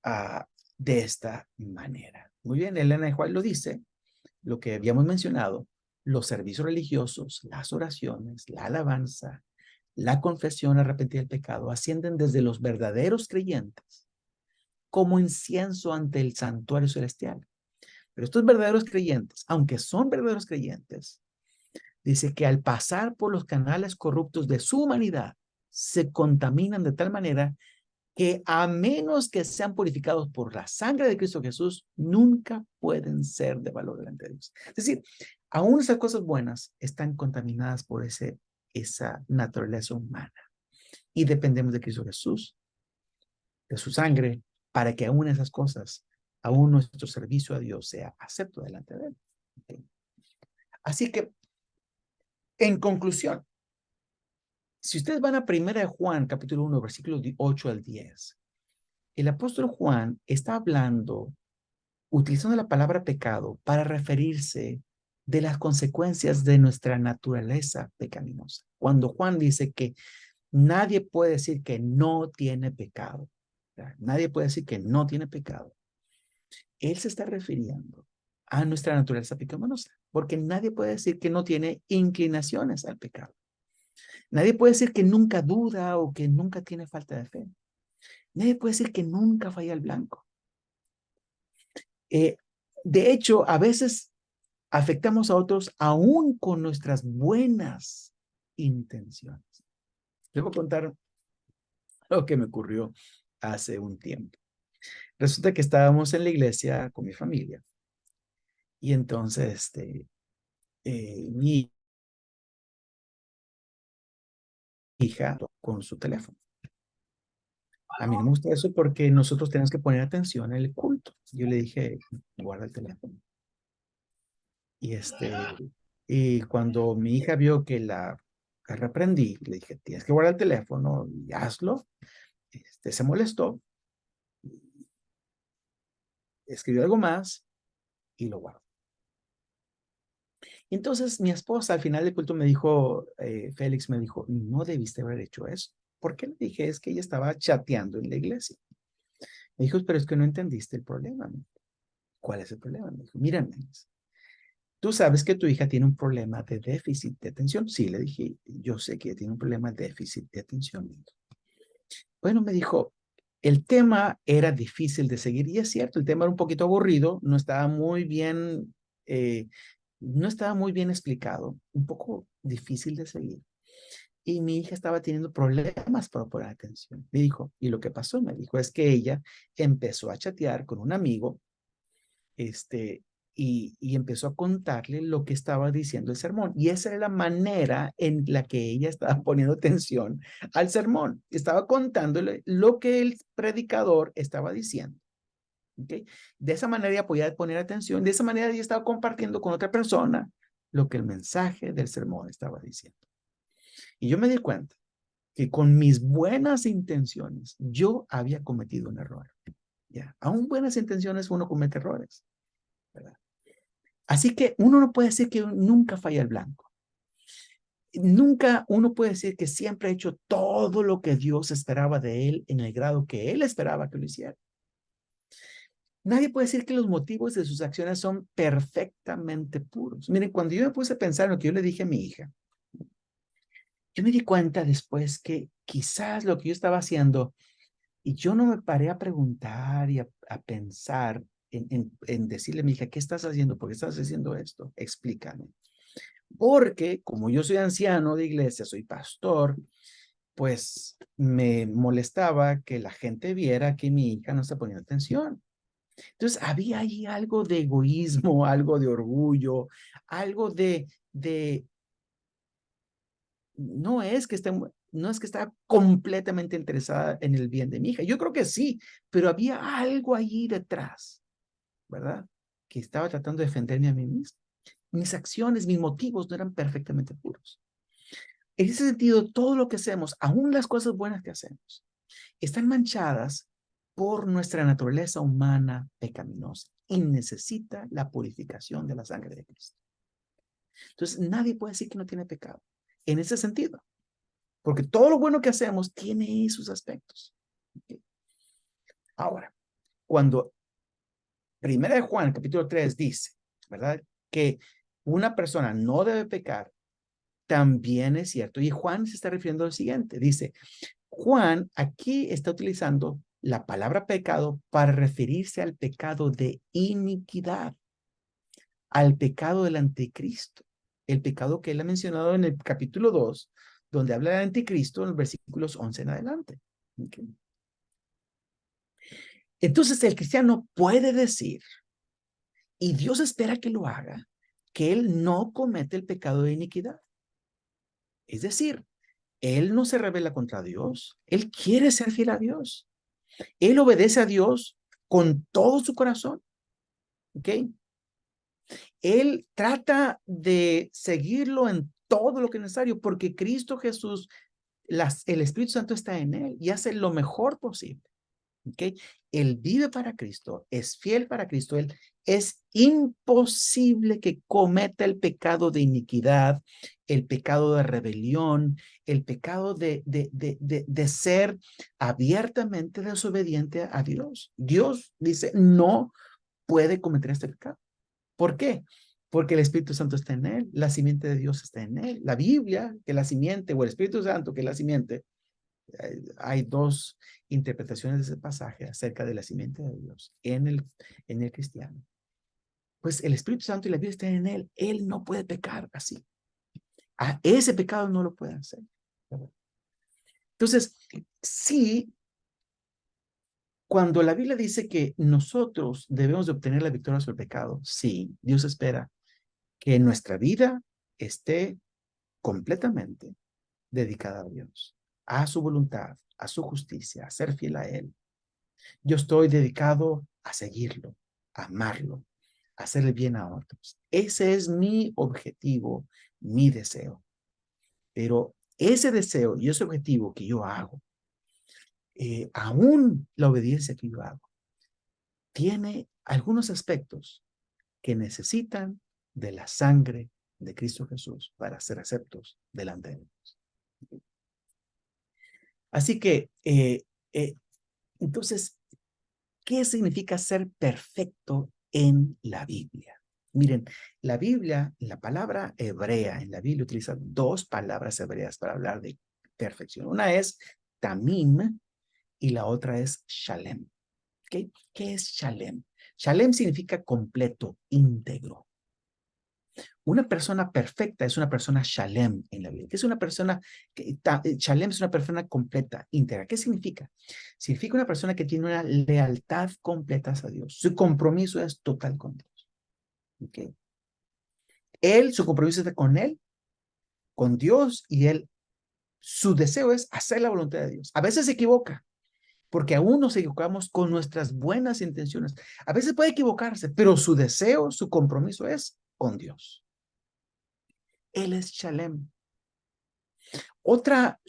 de esta manera. Muy bien, Elena de White lo dice, lo que habíamos mencionado, los servicios religiosos, las oraciones, la alabanza, la confesión arrepentida del pecado ascienden desde los verdaderos creyentes como incienso ante el santuario celestial. Pero estos verdaderos creyentes, aunque son verdaderos creyentes, dice que al pasar por los canales corruptos de su humanidad, se contaminan de tal manera que a menos que sean purificados por la sangre de Cristo Jesús, nunca pueden ser de valor delante de Dios. Es decir, aún esas cosas buenas están contaminadas por esa naturaleza humana. Y dependemos de Cristo Jesús, de su sangre, para que aún esas cosas, aún nuestro servicio a Dios sea acepto delante de Él. Así que, en conclusión, si ustedes van a 1 de Juan, capítulo 1, versículos 8 al 10, el apóstol Juan está hablando, utilizando la palabra pecado para referirse de las consecuencias de nuestra naturaleza pecaminosa. Cuando Juan dice que nadie puede decir que no tiene pecado, nadie puede decir que no tiene pecado, él se está refiriendo a nuestra naturaleza pecaminosa, porque nadie puede decir que no tiene inclinaciones al pecado. Nadie puede decir que nunca duda o que nunca tiene falta de fe. Nadie puede decir que nunca falla el blanco. De hecho, a veces afectamos a otros aún con nuestras buenas intenciones. Les voy a contar lo que me ocurrió hace un tiempo. Resulta que estábamos en la iglesia con mi familia y entonces mi hija con su teléfono. A mí no me gusta eso porque nosotros tenemos que poner atención en el culto. Yo le dije, guarda el teléfono. Y y cuando mi hija vio que la reprendí, le dije, tienes que guardar el teléfono y hazlo. Se molestó, escribió algo más y lo guardó. Entonces mi esposa al final del culto me dijo, Félix me dijo, no debiste haber hecho eso. ¿Por qué? Le dije, es que ella estaba chateando en la iglesia. Me dijo, pero es que no entendiste el problema. ¿Cuál es el problema? Me dijo, mírame, tú sabes que tu hija tiene un problema de déficit de atención. Sí, le dije, yo sé que tiene un problema de déficit de atención. Bueno, me dijo, el tema era difícil de seguir y es cierto, el tema era un poquito aburrido, no estaba muy bien explicado, un poco difícil de seguir. Y mi hija estaba teniendo problemas para poner atención. Me dijo, y lo que pasó, me dijo, es que ella empezó a chatear con un amigo, y empezó a contarle lo que estaba diciendo el sermón. Y esa era la manera en la que ella estaba poniendo atención al sermón. Estaba contándole lo que el predicador estaba diciendo. ¿Okay? De esa manera ella podía poner atención. De esa manera ella estaba compartiendo con otra persona lo que el mensaje del sermón estaba diciendo. Y yo me di cuenta que con mis buenas intenciones yo había cometido un error. ¿Ya? Aún buenas intenciones uno comete errores, ¿verdad? Así que uno no puede decir que nunca falla el blanco. Nunca uno puede decir que siempre ha hecho todo lo que Dios esperaba de él en el grado que él esperaba que lo hiciera. Nadie puede decir que los motivos de sus acciones son perfectamente puros. Miren, cuando yo me puse a pensar en lo que yo le dije a mi hija, yo me di cuenta después que quizás lo que yo estaba haciendo, y yo no me paré a preguntar y a pensar en decirle a mi hija, ¿qué estás haciendo? ¿Por qué estás haciendo esto? Explícame. Porque como yo soy anciano de iglesia, soy pastor, pues me molestaba que la gente viera que mi hija no está poniendo atención. Entonces había ahí algo de egoísmo, algo de orgullo, algo no es que no es que estaba completamente interesada en el bien de mi hija. Yo creo que sí, pero había algo allí detrás, ¿verdad? Que estaba tratando de defenderme a mí mismo. Mis acciones, mis motivos no eran perfectamente puros. En ese sentido, todo lo que hacemos, aún las cosas buenas que hacemos, están manchadas por nuestra naturaleza humana pecaminosa y necesita la purificación de la sangre de Cristo. Entonces, nadie puede decir que no tiene pecado en ese sentido, porque todo lo bueno que hacemos tiene esos aspectos. ¿Okay? Ahora, cuando 1 Juan, capítulo 3, dice, ¿verdad?, que una persona no debe pecar, también es cierto. Y Juan se está refiriendo al siguiente. Dice, Juan aquí está utilizando la palabra pecado para referirse al pecado de iniquidad, al pecado del anticristo, el pecado que él ha mencionado en el capítulo 2, donde habla del anticristo en los versículos 11 en adelante. Okay. Entonces el cristiano puede decir, y Dios espera que lo haga, que él no comete el pecado de iniquidad. Es decir, él no se rebela contra Dios, él quiere ser fiel a Dios. Él obedece a Dios con todo su corazón. ¿Ok? Él trata de seguirlo en todo lo que es necesario, porque Cristo Jesús, el Espíritu Santo está en él y hace lo mejor posible. ¿Okay? Él vive para Cristo, es fiel para Cristo. Él es imposible que cometa el pecado de iniquidad, el pecado de rebelión, el pecado de ser abiertamente desobediente a Dios. Dios dice, no puede cometer este pecado. ¿Por qué? Porque el Espíritu Santo está en él, la simiente de Dios está en él. La Biblia, que la simiente, o el Espíritu Santo, que la simiente, hay dos interpretaciones de ese pasaje acerca de la simiente de Dios en el cristiano. Pues el Espíritu Santo y la vida están en él no puede pecar así. Ese pecado no lo puede hacer. Entonces, sí, cuando la Biblia dice que nosotros debemos de obtener la victoria sobre el pecado, sí, Dios espera que nuestra vida esté completamente dedicada a Dios, a su voluntad, a su justicia, a ser fiel a Él. Yo estoy dedicado a seguirlo, a amarlo, a hacerle bien a otros. Ese es mi objetivo, mi deseo. Pero ese deseo y ese objetivo que yo hago, aún la obediencia que yo hago, tiene algunos aspectos que necesitan de la sangre de Cristo Jesús para ser aceptos delante de Dios. Así que, entonces, ¿qué significa ser perfecto en la Biblia? Miren, la palabra hebrea en la Biblia utiliza dos palabras hebreas para hablar de perfección. Una es tamim y la otra es shalem. ¿Okay? ¿Qué es shalem? Shalem significa completo, íntegro. Una persona perfecta es una persona shalem en la Biblia. ¿Qué es una persona? Shalem es una persona completa, íntegra. ¿Qué significa? Significa una persona que tiene una lealtad completa a Dios. Su compromiso es total con Dios. ¿Okay? Su compromiso es con Dios, y su deseo es hacer la voluntad de Dios. A veces se equivoca, porque aún nos equivocamos con nuestras buenas intenciones. A veces puede equivocarse, pero su deseo, su compromiso es con Dios. Él es shalem. Otra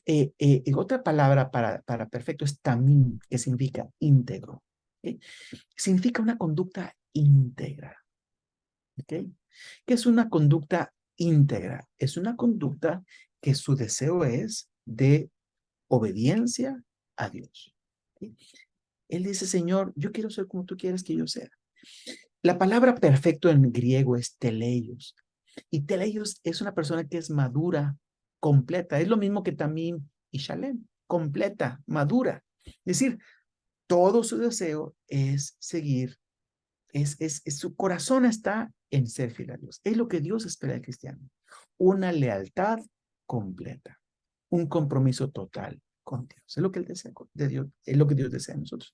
palabra para perfecto es tamim, que significa íntegro. ¿Okay? Significa una conducta íntegra. ¿Okay? ¿Qué es una conducta íntegra? Es una conducta que su deseo es de obediencia a Dios. ¿Okay? Él dice, Señor, yo quiero ser como tú quieres que yo sea. La palabra perfecto en griego es teleios. Y teleios es una persona que es madura, completa. Es lo mismo que tamim y shalem, completa, madura. Es decir, todo su deseo es seguir, su corazón está en ser fiel a Dios. Es lo que Dios espera del cristiano. Una lealtad completa, un compromiso total con Dios. Es lo que Él desea de Dios, es lo que Dios desea de nosotros.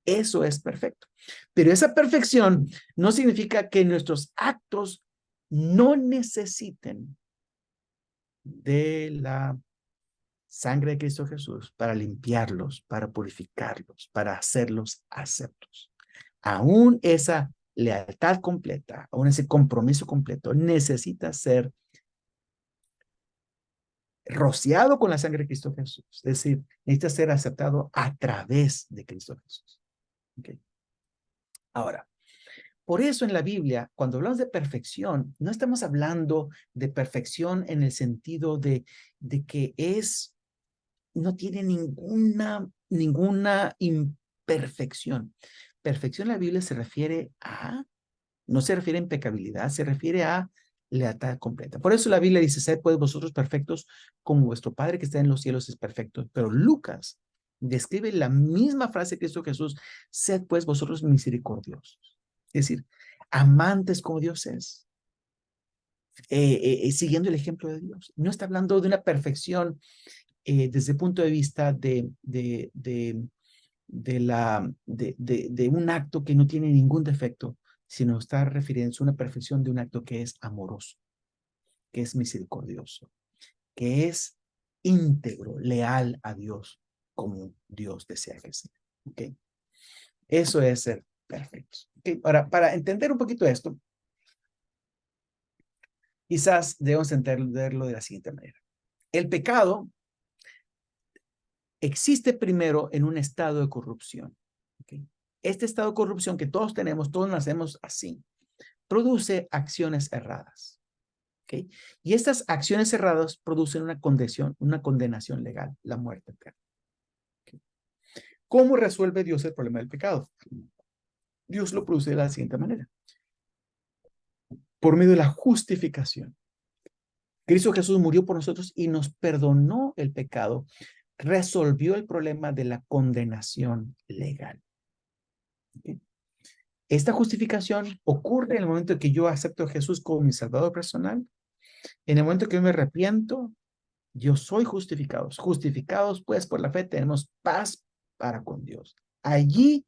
Eso es perfecto. Pero esa perfección no significa que nuestros actos no necesiten de la sangre de Cristo Jesús para limpiarlos, para purificarlos, para hacerlos aceptos. Aún esa lealtad completa, aún ese compromiso completo necesita ser rociado con la sangre de Cristo Jesús. Es decir, necesita ser aceptado a través de Cristo Jesús. Okay. Ahora, por eso en la Biblia, cuando hablamos de perfección, no estamos hablando de perfección en el sentido de que no tiene ninguna imperfección. Perfección en la Biblia no se refiere a impecabilidad, se refiere a lealtad completa. Por eso la Biblia dice, sed pues vosotros perfectos como vuestro Padre que está en los cielos es perfecto. Pero Lucas describe la misma frase que hizo Jesús, sed pues vosotros misericordiosos. Es decir, amantes como Dios es, siguiendo el ejemplo de Dios. No está hablando de una perfección desde el punto de vista de un acto que no tiene ningún defecto, sino está refiriéndose a una perfección de un acto que es amoroso, que es misericordioso, que es íntegro, leal a Dios, como Dios desea que sea. ¿Okay? Eso es ser perfecto. ¿Okay? Ahora, para entender un poquito esto, Quizás debemos entenderlo de la siguiente manera. El pecado existe primero en un estado de corrupción. ¿Okay? Este estado de corrupción que todos tenemos, todos nacemos así, produce acciones erradas. ¿Okay? Y estas acciones erradas producen una condenación legal, la muerte eterna. ¿Okay? ¿Cómo resuelve Dios el problema del pecado? Dios lo produce de la siguiente manera. Por medio de la justificación. Cristo Jesús murió por nosotros y nos perdonó el pecado, resolvió el problema de la condenación legal. ¿Okay? Esta justificación ocurre en el momento en que yo acepto a Jesús como mi Salvador personal. En el momento que yo me arrepiento, yo soy justificado. Justificados pues por la fe tenemos paz para con Dios. Allí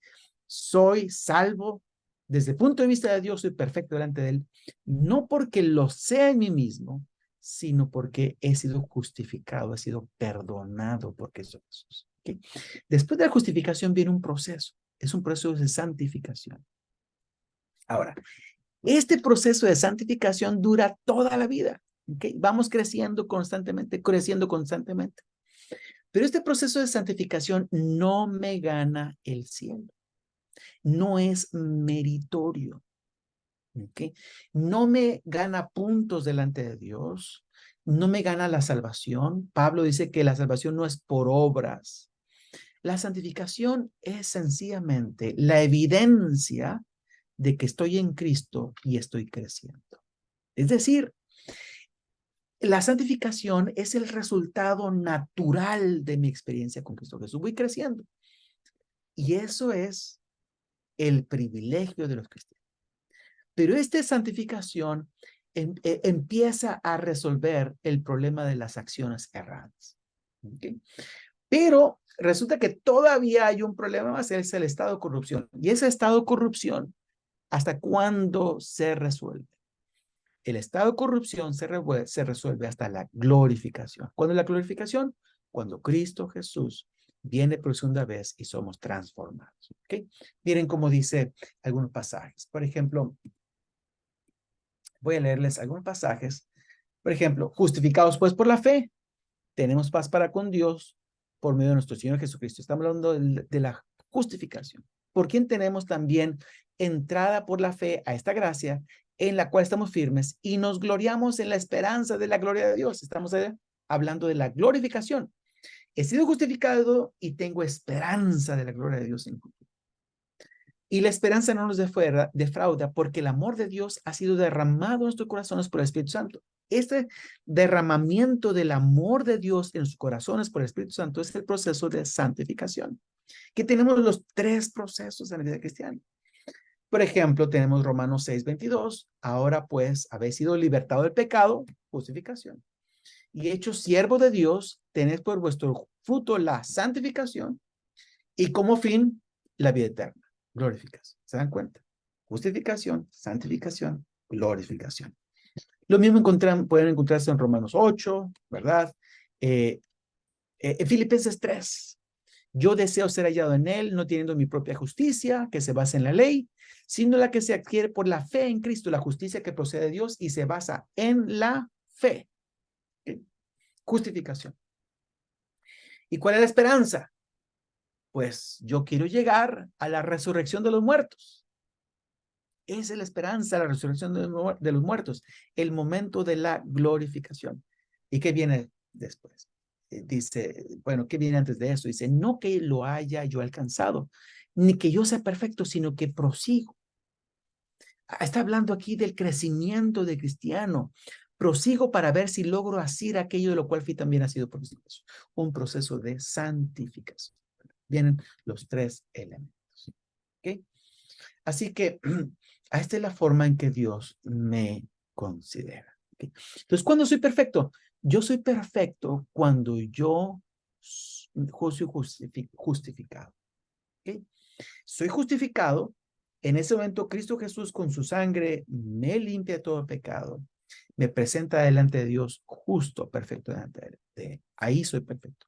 soy salvo. Desde el punto de vista de Dios soy perfecto delante de Él. No porque lo sea en mí mismo, sino porque he sido justificado, he sido perdonado por Cristo Jesús. ¿Okay? Después de la justificación viene un proceso. Es un proceso de santificación. Ahora, este proceso de santificación dura toda la vida. ¿Okay? Vamos creciendo constantemente. Pero este proceso de santificación no me gana el cielo. No es meritorio. ¿Okay? No me gana puntos delante de Dios. No me gana la salvación. Pablo dice que la salvación no es por obras. La santificación es sencillamente la evidencia de que estoy en Cristo y estoy creciendo. Es decir, la santificación es el resultado natural de mi experiencia con Cristo Jesús. Voy creciendo. Y eso es el privilegio de los cristianos. Pero esta santificación empieza a resolver el problema de las acciones erradas. ¿Okay? Pero resulta que todavía hay un problema más, es el estado de corrupción. Y ese estado de corrupción, ¿hasta cuándo se resuelve? El estado de corrupción se resuelve hasta la glorificación. ¿Cuándo es la glorificación? Cuando Cristo Jesús viene por segunda vez y somos transformados. ¿Okay? Miren cómo dice algunos pasajes. Por ejemplo, voy a leerles algunos pasajes. Por ejemplo, justificados pues por la fe, tenemos paz para con Dios por medio de nuestro Señor Jesucristo. Estamos hablando de la justificación. Por quien tenemos también entrada por la fe a esta gracia en la cual estamos firmes y nos gloriamos en la esperanza de la gloria de Dios. Estamos hablando de la glorificación. He sido justificado y tengo esperanza de la gloria de Dios en el futuro. Y la esperanza no nos defrauda porque el amor de Dios ha sido derramado en nuestros corazones por el Espíritu Santo. Este derramamiento del amor de Dios en sus corazones por el Espíritu Santo es el proceso de santificación. Que tenemos los tres procesos en la vida cristiana. Por ejemplo, tenemos Romanos 6:22. Ahora pues habéis sido libertado del pecado, justificación. Y hechos siervo de Dios, tenéis por vuestro fruto la santificación y como fin la vida eterna, glorificación. ¿Se dan cuenta? Justificación, santificación, glorificación. Lo mismo pueden encontrarse en Romanos 8, ¿verdad? En Filipenses 3. Yo deseo ser hallado en él, no teniendo mi propia justicia, que se basa en la ley, sino la que se adquiere por la fe en Cristo, la justicia que procede de Dios y se basa en la fe. Justificación. ¿Y cuál es la esperanza? Pues yo quiero llegar a la resurrección de los muertos. Esa es la esperanza, la resurrección de los muertos, el momento de la glorificación. ¿Y qué viene después? Dice, bueno, ¿qué viene antes de eso? Dice, no que lo haya yo alcanzado, ni que yo sea perfecto, sino que prosigo. Está hablando aquí del crecimiento de cristiano. Prosigo para ver si logro hacer aquello de lo cual fui también nacido por Dios. Un proceso de santificación. Vienen los tres elementos. ¿Okay? Así que esta es la forma en que Dios me considera. ¿Okay? Entonces, ¿cuándo soy perfecto? Yo soy perfecto cuando yo soy justificado. ¿Okay? Soy justificado. En ese momento, Cristo Jesús con su sangre me limpia de todo pecado. Me presenta delante de Dios justo, perfecto delante de él. Ahí soy perfecto.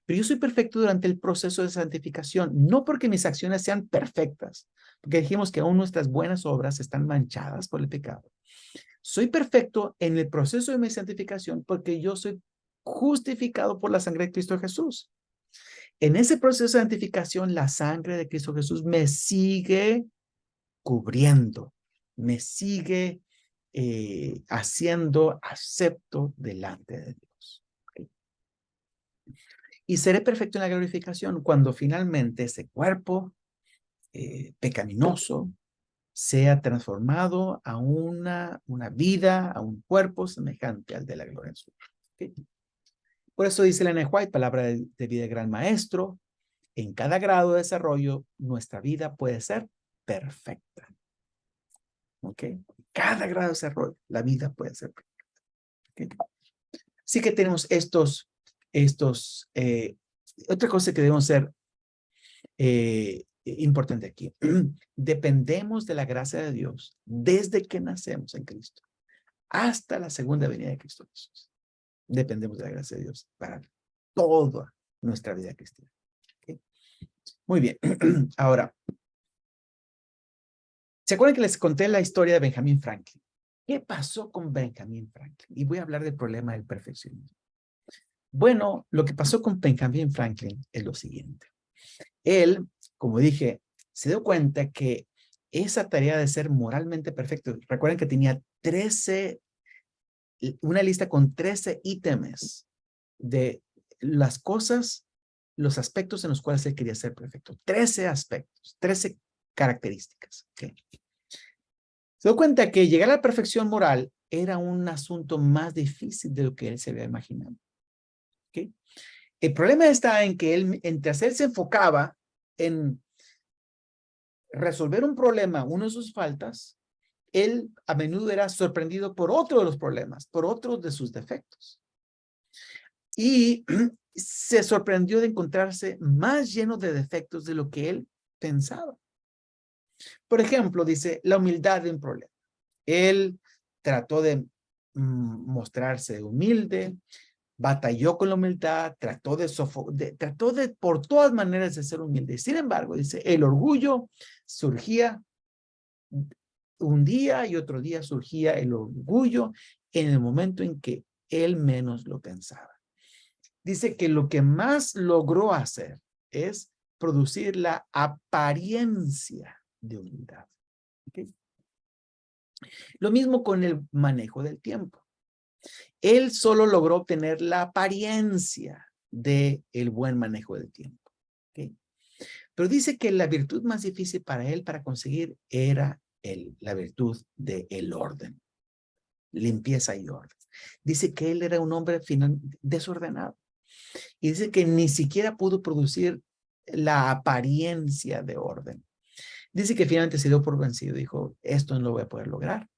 Pero yo soy perfecto durante el proceso de santificación, no porque mis acciones sean perfectas, porque dijimos que aún nuestras buenas obras están manchadas por el pecado. Soy perfecto en el proceso de mi santificación porque yo soy justificado por la sangre de Cristo Jesús. En ese proceso de santificación, la sangre de Cristo Jesús me sigue cubriendo, me sigue haciendo acepto delante de Dios. ¿Okay? Y seré perfecto en la glorificación cuando finalmente ese cuerpo pecaminoso sea transformado a una vida, a un cuerpo semejante al de la gloria suya. ¿Okay? Por eso dice Ellen White, palabra de vida de gran maestro, en cada grado de desarrollo, nuestra vida puede ser perfecta. ¿Ok? Cada grado de desarrollo, la vida puede ser perfecta. ¿Okay? Así que tenemos otra cosa que debemos ser importante aquí. Dependemos de la gracia de Dios desde que nacemos en Cristo hasta la segunda venida de Cristo Jesús. Dependemos de la gracia de Dios para toda nuestra vida cristiana. ¿Okay? Muy bien. Ahora, ¿se acuerdan que les conté la historia de Benjamin Franklin? ¿Qué pasó con Benjamin Franklin? Y voy a hablar del problema del perfeccionismo. Bueno, lo que pasó con Benjamin Franklin es lo siguiente. Él, como dije, se dio cuenta que esa tarea de ser moralmente perfecto, recuerden que tenía una lista con 13 ítems de las cosas, los aspectos en los cuales él quería ser perfecto. 13 aspectos, 13 características. ¿Okay? Se dio cuenta que llegar a la perfección moral era un asunto más difícil de lo que él se había imaginado. ¿Okay? El problema está en que él, mientras él se enfocaba en resolver un problema, una de sus faltas, él a menudo era sorprendido por otro de los problemas, por otros de sus defectos. Y se sorprendió de encontrarse más lleno de defectos de lo que él pensaba. Por ejemplo, dice, la humildad de un problema. Él trató de mostrarse humilde, batalló con la humildad, trató de por todas maneras de ser humilde. Sin embargo, dice, el orgullo surgía un día y otro día surgía el orgullo en el momento en que él menos lo pensaba. Dice que lo que más logró hacer es producir la apariencia de humildad. ¿Okay? Lo mismo con el manejo del tiempo. Él solo logró obtener la apariencia del buen manejo del tiempo. ¿Okay? Pero dice que la virtud más difícil para él para conseguir era la virtud del orden, limpieza y orden. Dice que él era un hombre desordenado. Y dice que ni siquiera pudo producir la apariencia de orden. Dice que finalmente se dio por vencido. Dijo, esto no lo voy a poder lograr.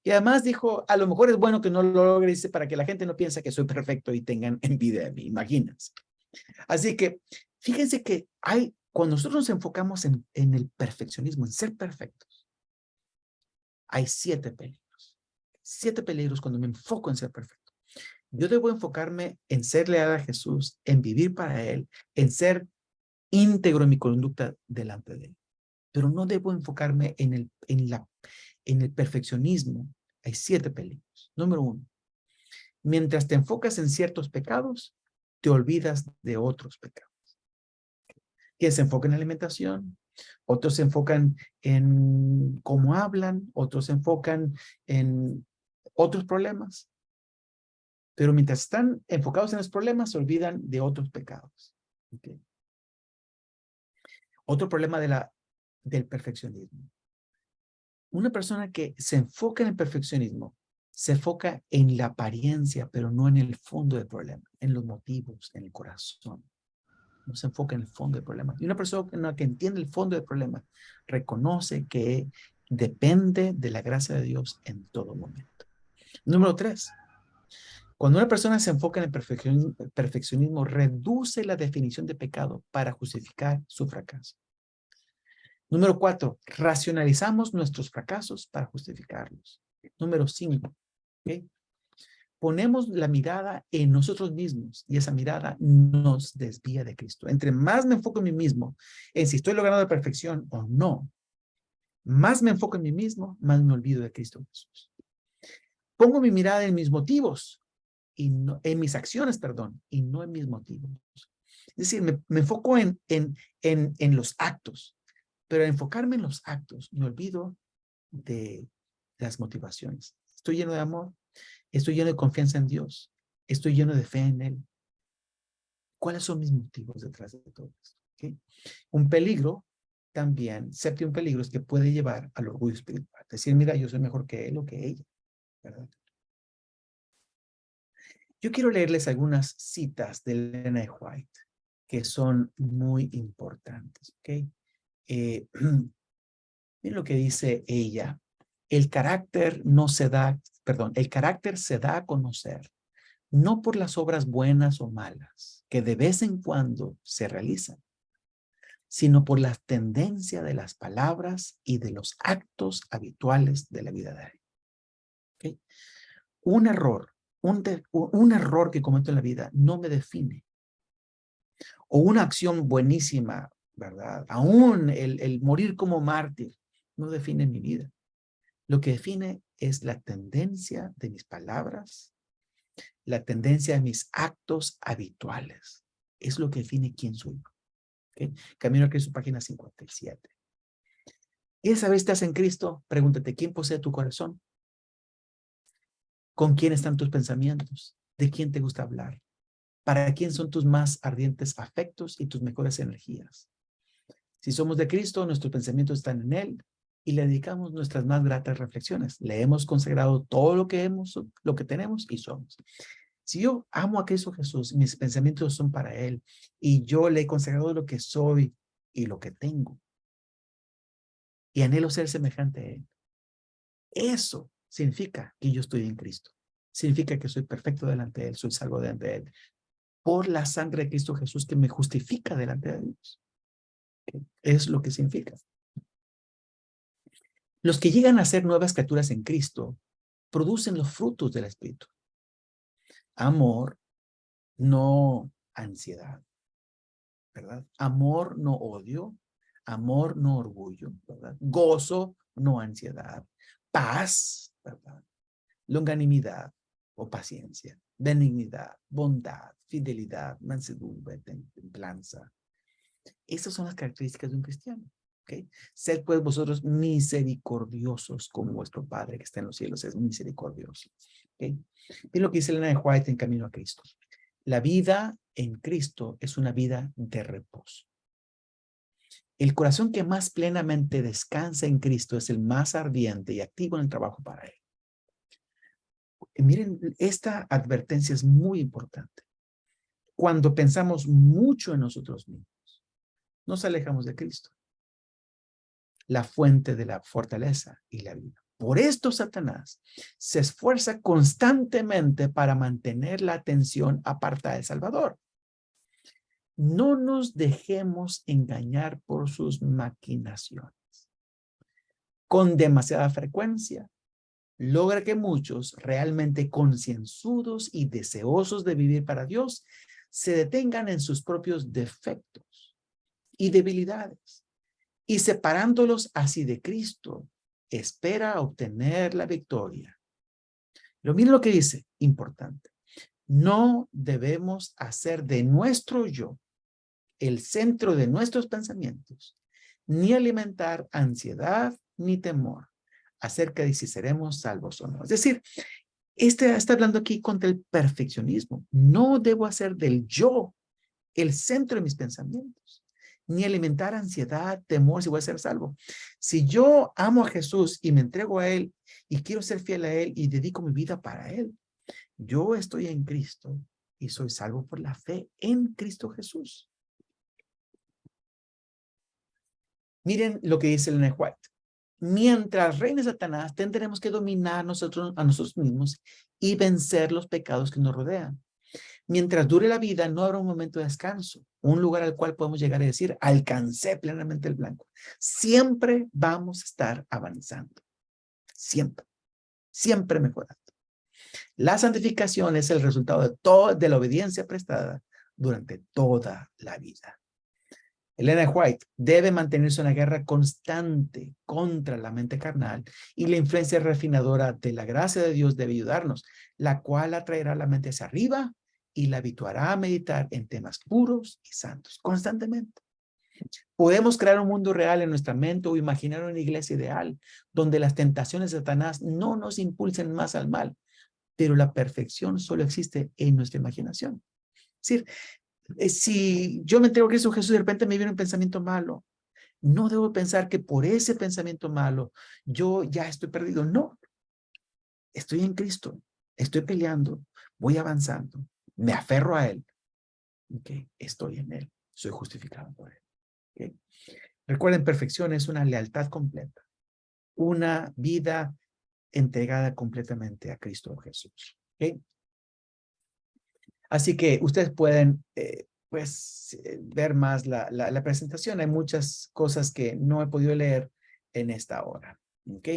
Y además dijo, a lo mejor es bueno que no lo logre, dice, para que la gente no piense que soy perfecto y tengan envidia de mí, imagínense. Así que, fíjense que cuando nosotros nos enfocamos en el perfeccionismo, en ser perfectos, hay 7 peligros. 7 peligros cuando me enfoco en ser perfecto. Yo debo enfocarme en ser leal a Jesús, en vivir para Él, en ser íntegro en mi conducta delante de Él. Pero no debo enfocarme en el perfeccionismo. Hay 7 peligros. Número 1. Mientras te enfocas en ciertos pecados, te olvidas de otros pecados. Que se enfocan en la alimentación, otros se enfocan en cómo hablan, otros se enfocan en otros problemas. Pero mientras están enfocados en los problemas, se olvidan de otros pecados. ¿Okay? Otro problema del perfeccionismo. Una persona que se enfoca en el perfeccionismo, se enfoca en la apariencia, pero no en el fondo del problema, en los motivos, en el corazón. No se enfoca en el fondo del problema. Y una persona que entiende el fondo del problema, reconoce que depende de la gracia de Dios en todo momento. Número 3. Cuando una persona se enfoca en el perfeccionismo, reduce la definición de pecado para justificar su fracaso. Número 4, racionalizamos nuestros fracasos para justificarlos. Número 5, ¿okay? Ponemos la mirada en nosotros mismos y esa mirada nos desvía de Cristo. Entre más me enfoco en mí mismo, en si estoy logrando la perfección o no, más me enfoco en mí mismo, más me olvido de Cristo Jesús. Pongo mi mirada en mis motivos y no, en mis acciones, perdón, y no en mis motivos. Es decir, me enfoco en los actos, pero al enfocarme en los actos, me olvido de las motivaciones. Estoy lleno de amor, estoy lleno de confianza en Dios, estoy lleno de fe en Él. ¿Cuáles son mis motivos detrás de todo esto? ¿Okay? Un peligro también, séptimo peligro, es que puede llevar al orgullo espiritual. Decir, mira, yo soy mejor que él o que ella, ¿verdad? Yo quiero leerles algunas citas de Elena de White que son muy importantes, ¿ok? Miren lo que dice ella. El carácter el carácter se da a conocer, no por las obras buenas o malas, que de vez en cuando se realizan, sino por la tendencia de las palabras y de los actos habituales de la vida diaria. ¿Okay? Un error que cometo en la vida no me define. O una acción buenísima, ¿verdad? Aún el morir como mártir no define mi vida. Lo que define es la tendencia de mis palabras, la tendencia de mis actos habituales. Es lo que define quién soy. ¿Okay? Camino a Cristo, página 57. ¿Quieres saber si estás en Cristo? Pregúntate, ¿quién posee tu corazón? ¿Con quién están tus pensamientos? ¿De quién te gusta hablar? ¿Para quién son tus más ardientes afectos y tus mejores energías? Si somos de Cristo, nuestros pensamientos están en Él y le dedicamos nuestras más gratas reflexiones. Le hemos consagrado todo lo que tenemos y somos. Si yo amo a Cristo Jesús, mis pensamientos son para Él y yo le he consagrado lo que soy y lo que tengo y anhelo ser semejante a Él. Eso significa que yo estoy en Cristo. Significa que soy perfecto delante de Él, soy salvo delante de Él. Por la sangre de Cristo Jesús que me justifica delante de Dios. Es lo que significa. Los que llegan a ser nuevas criaturas en Cristo producen los frutos del Espíritu. Amor, no ansiedad, ¿verdad? Amor, no odio. Amor, no orgullo, ¿verdad? Gozo, no ansiedad. Paz, ¿verdad? Longanimidad o paciencia. Benignidad, bondad, fidelidad, mansedumbre, templanza. Esas son las características de un cristiano. ¿Okay? Sed pues vosotros misericordiosos como vuestro Padre que está en los cielos es misericordioso. ¿Okay? Miren lo que dice Elena de White en Camino a Cristo. La vida en Cristo es una vida de reposo. El corazón que más plenamente descansa en Cristo es el más ardiente y activo en el trabajo para Él. Y miren, esta advertencia es muy importante. Cuando pensamos mucho en nosotros mismos, nos alejamos de Cristo, la fuente de la fortaleza y la vida. Por esto Satanás se esfuerza constantemente para mantener la atención apartada del Salvador. No nos dejemos engañar por sus maquinaciones. Con demasiada frecuencia, logra que muchos realmente concienzudos y deseosos de vivir para Dios se detengan en sus propios defectos y debilidades y separándolos así de Cristo, espera obtener la victoria. Pero miren lo que dice, importante. No debemos hacer de nuestro yo el centro de nuestros pensamientos, ni alimentar ansiedad ni temor acerca de si seremos salvos o no. Es decir, está hablando aquí contra el perfeccionismo. No debo hacer del yo el centro de mis pensamientos, ni alimentar ansiedad, temor si voy a ser salvo. Si yo amo a Jesús y me entrego a Él y quiero ser fiel a Él y dedico mi vida para Él, yo estoy en Cristo y soy salvo por la fe en Cristo Jesús. Miren lo que dice Elena White. Mientras reine Satanás, tendremos que dominar a nosotros mismos y vencer los pecados que nos rodean. Mientras dure la vida, no habrá un momento de descanso, un lugar al cual podemos llegar a decir, alcancé plenamente el blanco. Siempre vamos a estar avanzando. Siempre. Siempre mejorando. La santificación es el resultado de la obediencia prestada durante toda la vida. Elena White, debe mantenerse una guerra constante contra la mente carnal y la influencia refinadora de la gracia de Dios debe ayudarnos, la cual atraerá la mente hacia arriba y la habituará a meditar en temas puros y santos constantemente. Podemos crear un mundo real en nuestra mente o imaginar una iglesia ideal donde las tentaciones de Satanás no nos impulsen más al mal, pero la perfección solo existe en nuestra imaginación. Es decir, si yo me entrego a Cristo Jesús y de repente me viene un pensamiento malo, no debo pensar que por ese pensamiento malo yo ya estoy perdido. No, estoy en Cristo, estoy peleando, voy avanzando, me aferro a Él. Okay. Estoy en Él, soy justificado por Él. Okay. Recuerden, perfección es una lealtad completa, una vida entregada completamente a Cristo Jesús. Okay. Así que ustedes pueden ver más la presentación. Hay muchas cosas que no he podido leer en esta hora. ¿Ok?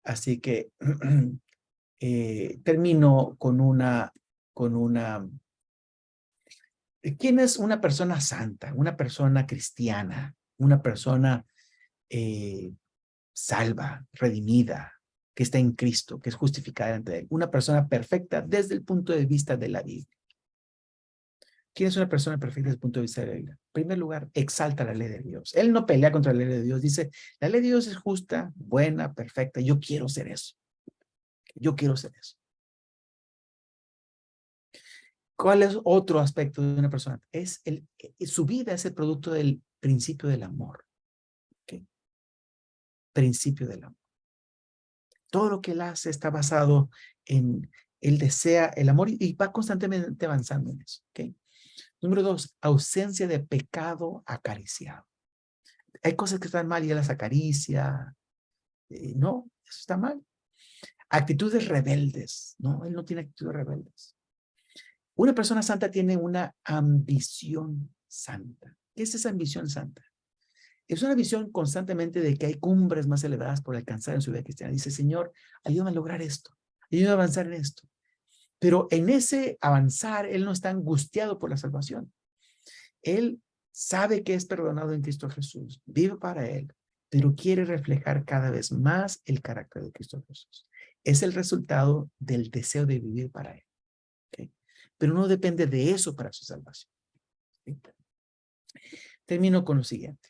Así que termino con una... ¿Quién es una persona santa? Una persona cristiana, una persona salva, redimida, que está en Cristo, que es justificada ante Él. Una persona perfecta desde el punto de vista de la Biblia. ¿Quién es una persona perfecta desde el punto de vista de la Biblia? En primer lugar, exalta la ley de Dios. Él no pelea contra la ley de Dios. Dice, la ley de Dios es justa, buena, perfecta. Yo quiero ser eso. Yo quiero ser eso. ¿Cuál es otro aspecto de una persona? Su vida es el producto del principio del amor. ¿Okay? Principio del amor. Todo lo que él hace está basado en, él desea el amor y va constantemente avanzando en eso. ¿Okay? Número 2, ausencia de pecado acariciado. Hay cosas que están mal y él las acaricia. No, eso está mal. Actitudes rebeldes. No, él no tiene actitudes rebeldes. Una persona santa tiene una ambición santa. ¿Qué es esa ambición santa? Es una visión constantemente de que hay cumbres más elevadas por alcanzar en su vida cristiana. Dice, Señor, ayúdame a lograr esto. Ayúdame a avanzar en esto. Pero en ese avanzar, él no está angustiado por la salvación. Él sabe que es perdonado en Cristo Jesús, vive para Él, pero quiere reflejar cada vez más el carácter de Cristo Jesús. Es el resultado del deseo de vivir para Él. ¿Okay? Pero no depende de eso para su salvación. ¿Okay? Termino con lo siguiente.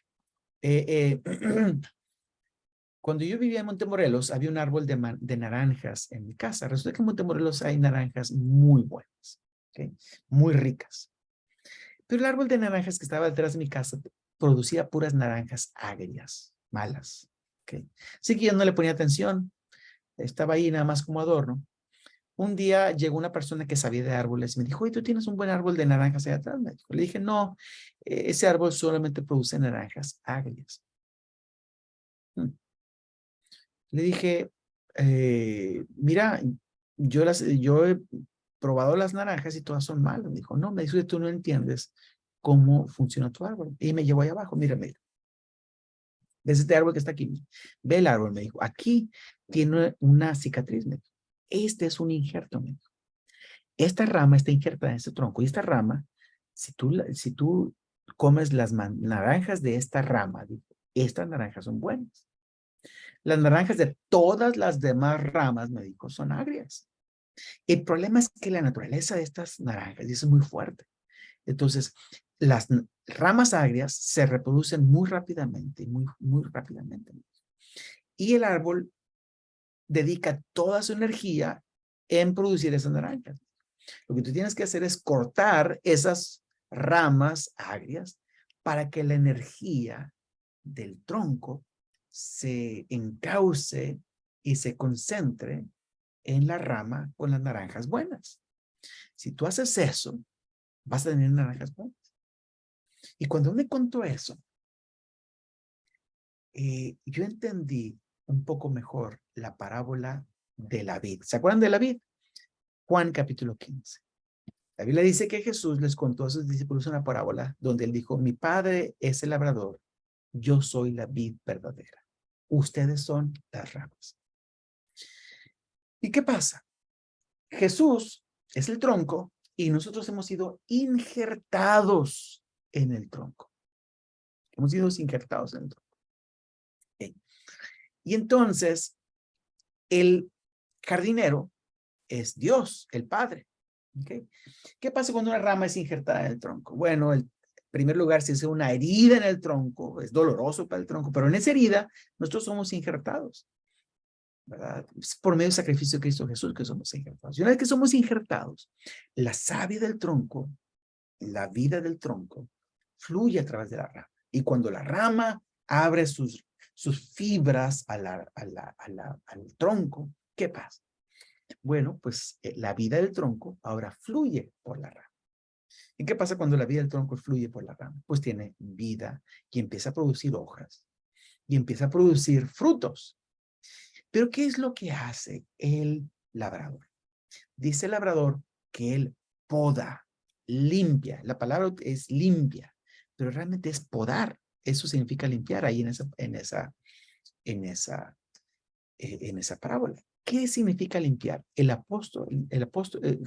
Cuando yo vivía en Montemorelos, había un árbol de naranjas en mi casa. Resulta que en Montemorelos hay naranjas muy buenas, ¿okay? Muy ricas. Pero el árbol de naranjas que estaba detrás de mi casa producía puras naranjas agrias, malas. ¿Okay? Así que yo no le ponía atención. Estaba ahí nada más como adorno. Un día llegó una persona que sabía de árboles y me dijo, oye, ¿tú tienes un buen árbol de naranjas allá atrás? Me dijo. Le dije, no, ese árbol solamente produce naranjas agrias. Le dije, mira, yo he probado las naranjas y todas son malas. Me dijo, no, me dijo, tú no entiendes cómo funciona tu árbol. Y me llevó ahí abajo, mira, mira. ¿Ves este árbol que está aquí? Ve el árbol, me dijo. Aquí tiene una cicatriz, me dijo. Este es un injerto, me dijo. Esta rama está injertada en este tronco. Y esta rama, si tú comes las naranjas de esta rama, dijo, estas naranjas son buenas. Las naranjas de todas las demás ramas, me dijo, son agrias. El problema es que la naturaleza de estas naranjas es muy fuerte. Entonces, las ramas agrias se reproducen muy rápidamente, muy rápidamente. Y el árbol dedica toda su energía en producir esas naranjas. Lo que tú tienes que hacer es cortar esas ramas agrias para que la energía del tronco se encauce y se concentre en la rama con las naranjas buenas. Si tú haces eso, vas a tener naranjas buenas. Y cuando me contó eso, yo entendí un poco mejor la parábola de la vid. ¿Se acuerdan de la vid? Juan capítulo 15. La Biblia dice que Jesús les contó a sus discípulos una parábola donde él dijo, mi padre es el labrador, yo soy la vid verdadera. Ustedes son las ramas. ¿Y qué pasa? Jesús es el tronco y nosotros hemos sido injertados en el tronco. Hemos sido injertados en el tronco. Okay. Y entonces, el jardinero es Dios, el Padre. Okay. ¿Qué pasa cuando una rama es injertada en el tronco? Bueno, en primer lugar, si es una herida en el tronco, es doloroso para el tronco, pero en esa herida nosotros somos injertados, ¿verdad? Es por medio del sacrificio de Cristo Jesús que somos injertados. Y una vez que somos injertados, la savia del tronco, la vida del tronco, fluye a través de la rama. Y cuando la rama abre sus fibras al tronco, ¿qué pasa? Bueno, pues la vida del tronco ahora fluye por la rama. ¿Y qué pasa cuando la vida del tronco fluye por la rama? Pues tiene vida y empieza a producir hojas y empieza a producir frutos. Pero ¿qué es lo que hace el labrador? Dice el labrador que él poda, limpia. La palabra es limpia, pero realmente es podar. Eso significa limpiar ahí en esa parábola. ¿Qué significa limpiar? El apóstol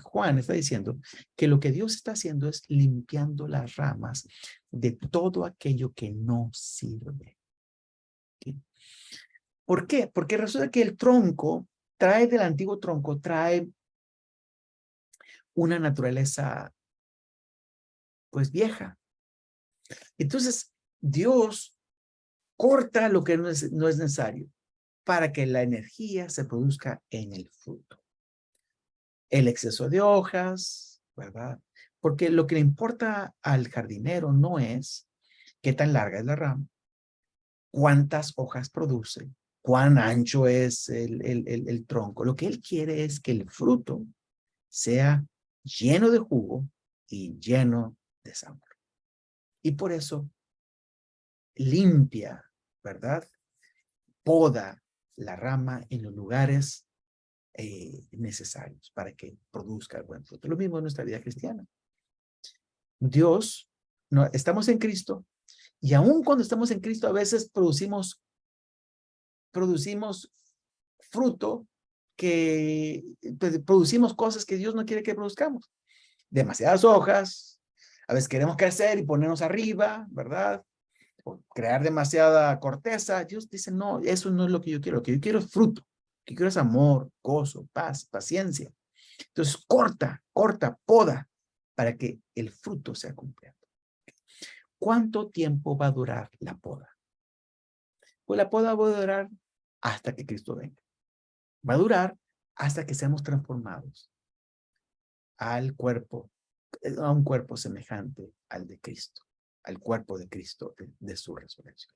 Juan está diciendo que lo que Dios está haciendo es limpiando las ramas de todo aquello que no sirve. ¿Sí? ¿Por qué? Porque resulta que el tronco del antiguo tronco, trae una naturaleza pues vieja. Entonces, Dios corta lo que no es necesario para que la energía se produzca en el fruto. El exceso de hojas, ¿verdad? Porque lo que le importa al jardinero no es qué tan larga es la rama, cuántas hojas produce, cuán ancho es el tronco. Lo que él quiere es que el fruto sea lleno de jugo y lleno de sabor. Y por eso limpia, ¿verdad? Poda la rama en los lugares necesarios para que produzca el buen fruto. Lo mismo en nuestra vida cristiana. Dios, no, estamos en Cristo y aun cuando estamos en Cristo a veces producimos fruto que pues, producimos cosas que Dios no quiere que produzcamos. Demasiadas hojas, a veces queremos crecer y ponernos arriba, ¿verdad? O crear demasiada corteza. Dios dice, no, eso no es lo que yo quiero. Lo que yo quiero es fruto. Lo que quiero es amor, gozo, paz, paciencia. Entonces, corta, poda, para que el fruto sea completo. ¿Cuánto tiempo va a durar la poda? Pues la poda va a durar hasta que Cristo venga. Va a durar hasta que seamos transformados a un cuerpo semejante al de Cristo, al cuerpo de Cristo de su resurrección.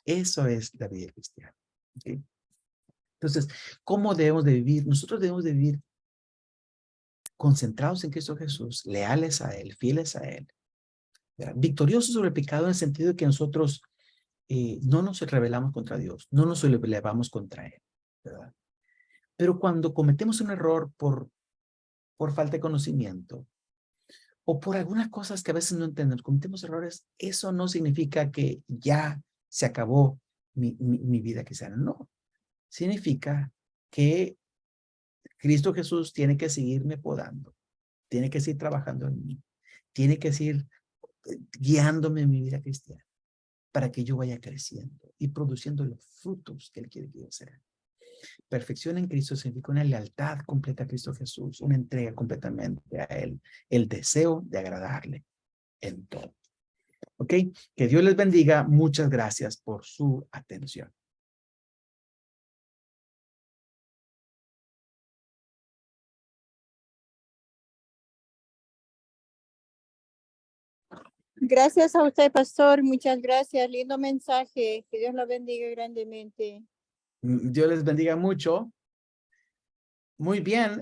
Eso es la vida cristiana. ¿Okay? Entonces, ¿cómo debemos de vivir? Nosotros debemos de vivir concentrados en Cristo Jesús, leales a Él, fieles a Él, ¿verdad? Victoriosos sobre el pecado en el sentido de que nosotros no nos rebelamos contra Dios, no nos rebelamos contra Él, ¿verdad? Pero cuando cometemos un error por falta de conocimiento o por algunas cosas que a veces no entendemos, cometemos errores, eso no significa que ya se acabó mi vida cristiana, no. Significa que Cristo Jesús tiene que seguirme podando, tiene que seguir trabajando en mí, tiene que seguir guiándome en mi vida cristiana para que yo vaya creciendo y produciendo los frutos que Él quiere que yo sea. Perfección en Cristo significa una lealtad completa a Cristo Jesús, una entrega completamente a Él, el deseo de agradarle en todo. ¿Ok? Que Dios les bendiga. Muchas gracias por su atención. Gracias a usted, pastor. Muchas gracias. Lindo mensaje. Que Dios lo bendiga grandemente. Dios les bendiga mucho. Muy bien.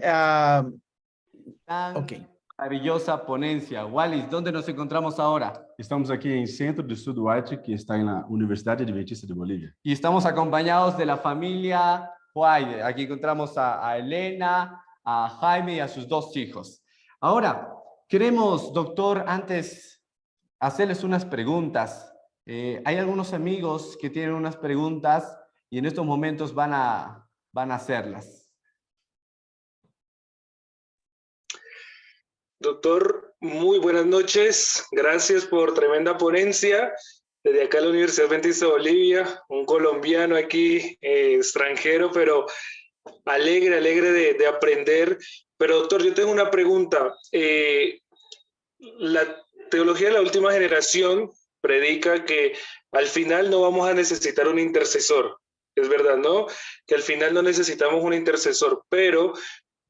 Ok. Maravillosa ponencia. Wallis, ¿dónde nos encontramos ahora? Estamos aqui em Centro de Estudo White, que está na Universidade Adventista de Bolívia. Y estamos acompañados de la familia White. Aquí encontramos a Elena, a Jaime y a sus dos hijos. Ahora, queremos, doctor, antes hacerles unas preguntas. Hay algunos amigos que tienen unas preguntas y en estos momentos van a hacerlas. Doctor, muy buenas noches. Gracias por tremenda ponencia. Desde acá la Universidad Adventista de Bolivia, un colombiano aquí, extranjero, pero alegre de aprender. Pero doctor, yo tengo una pregunta. La teología de la última generación predica que al final no vamos a necesitar un intercesor. Es verdad, ¿no? Que al final no necesitamos un intercesor, pero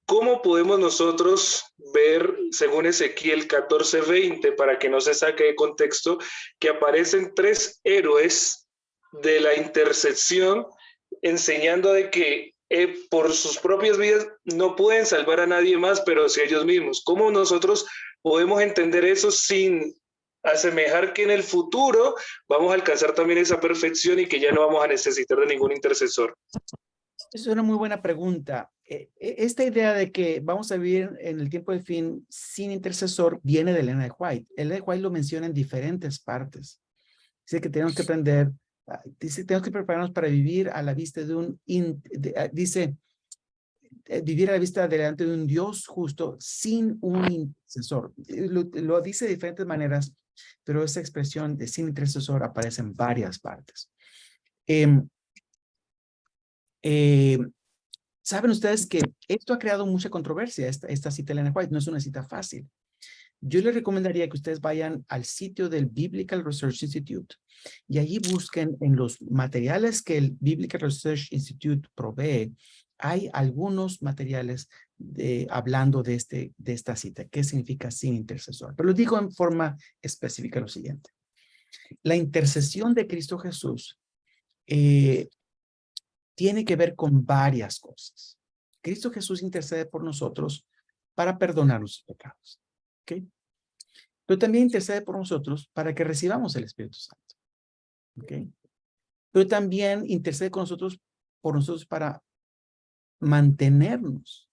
¿cómo podemos nosotros ver, según Ezequiel 14:20, para que no se saque de contexto, que aparecen 3 héroes de la intercesión enseñando de que por sus propias vidas no pueden salvar a nadie más, pero sí ellos mismos? ¿Cómo nosotros podemos entender eso sin asemejar que en el futuro vamos a alcanzar también esa perfección y que ya no vamos a necesitar de ningún intercesor? Es una muy buena pregunta. Esta idea de que vamos a vivir en el tiempo del fin sin intercesor viene de Ellen G. White. Ellen G. White lo menciona en diferentes partes. Dice que tenemos que aprender, dice tenemos que prepararnos para vivir a la vista de un, vivir a la vista delante de un Dios justo sin un intercesor. Lo dice de diferentes maneras, pero esa expresión de sin intercesor aparece en varias partes. Saben ustedes que esto ha creado mucha controversia, esta cita de Ellen G. White, no es una cita fácil. Yo les recomendaría que ustedes vayan al sitio del Biblical Research Institute y allí busquen en los materiales que el Biblical Research Institute provee. Hay algunos materiales hablando de esta cita. ¿Qué significa sin intercesor? Pero lo digo en forma específica lo siguiente. La intercesión de Cristo Jesús tiene que ver con varias cosas. Cristo Jesús intercede por nosotros para perdonar nuestros pecados. ¿Okay? Pero también intercede por nosotros para que recibamos el Espíritu Santo. ¿Okay? Pero también intercede por nosotros para mantenernos,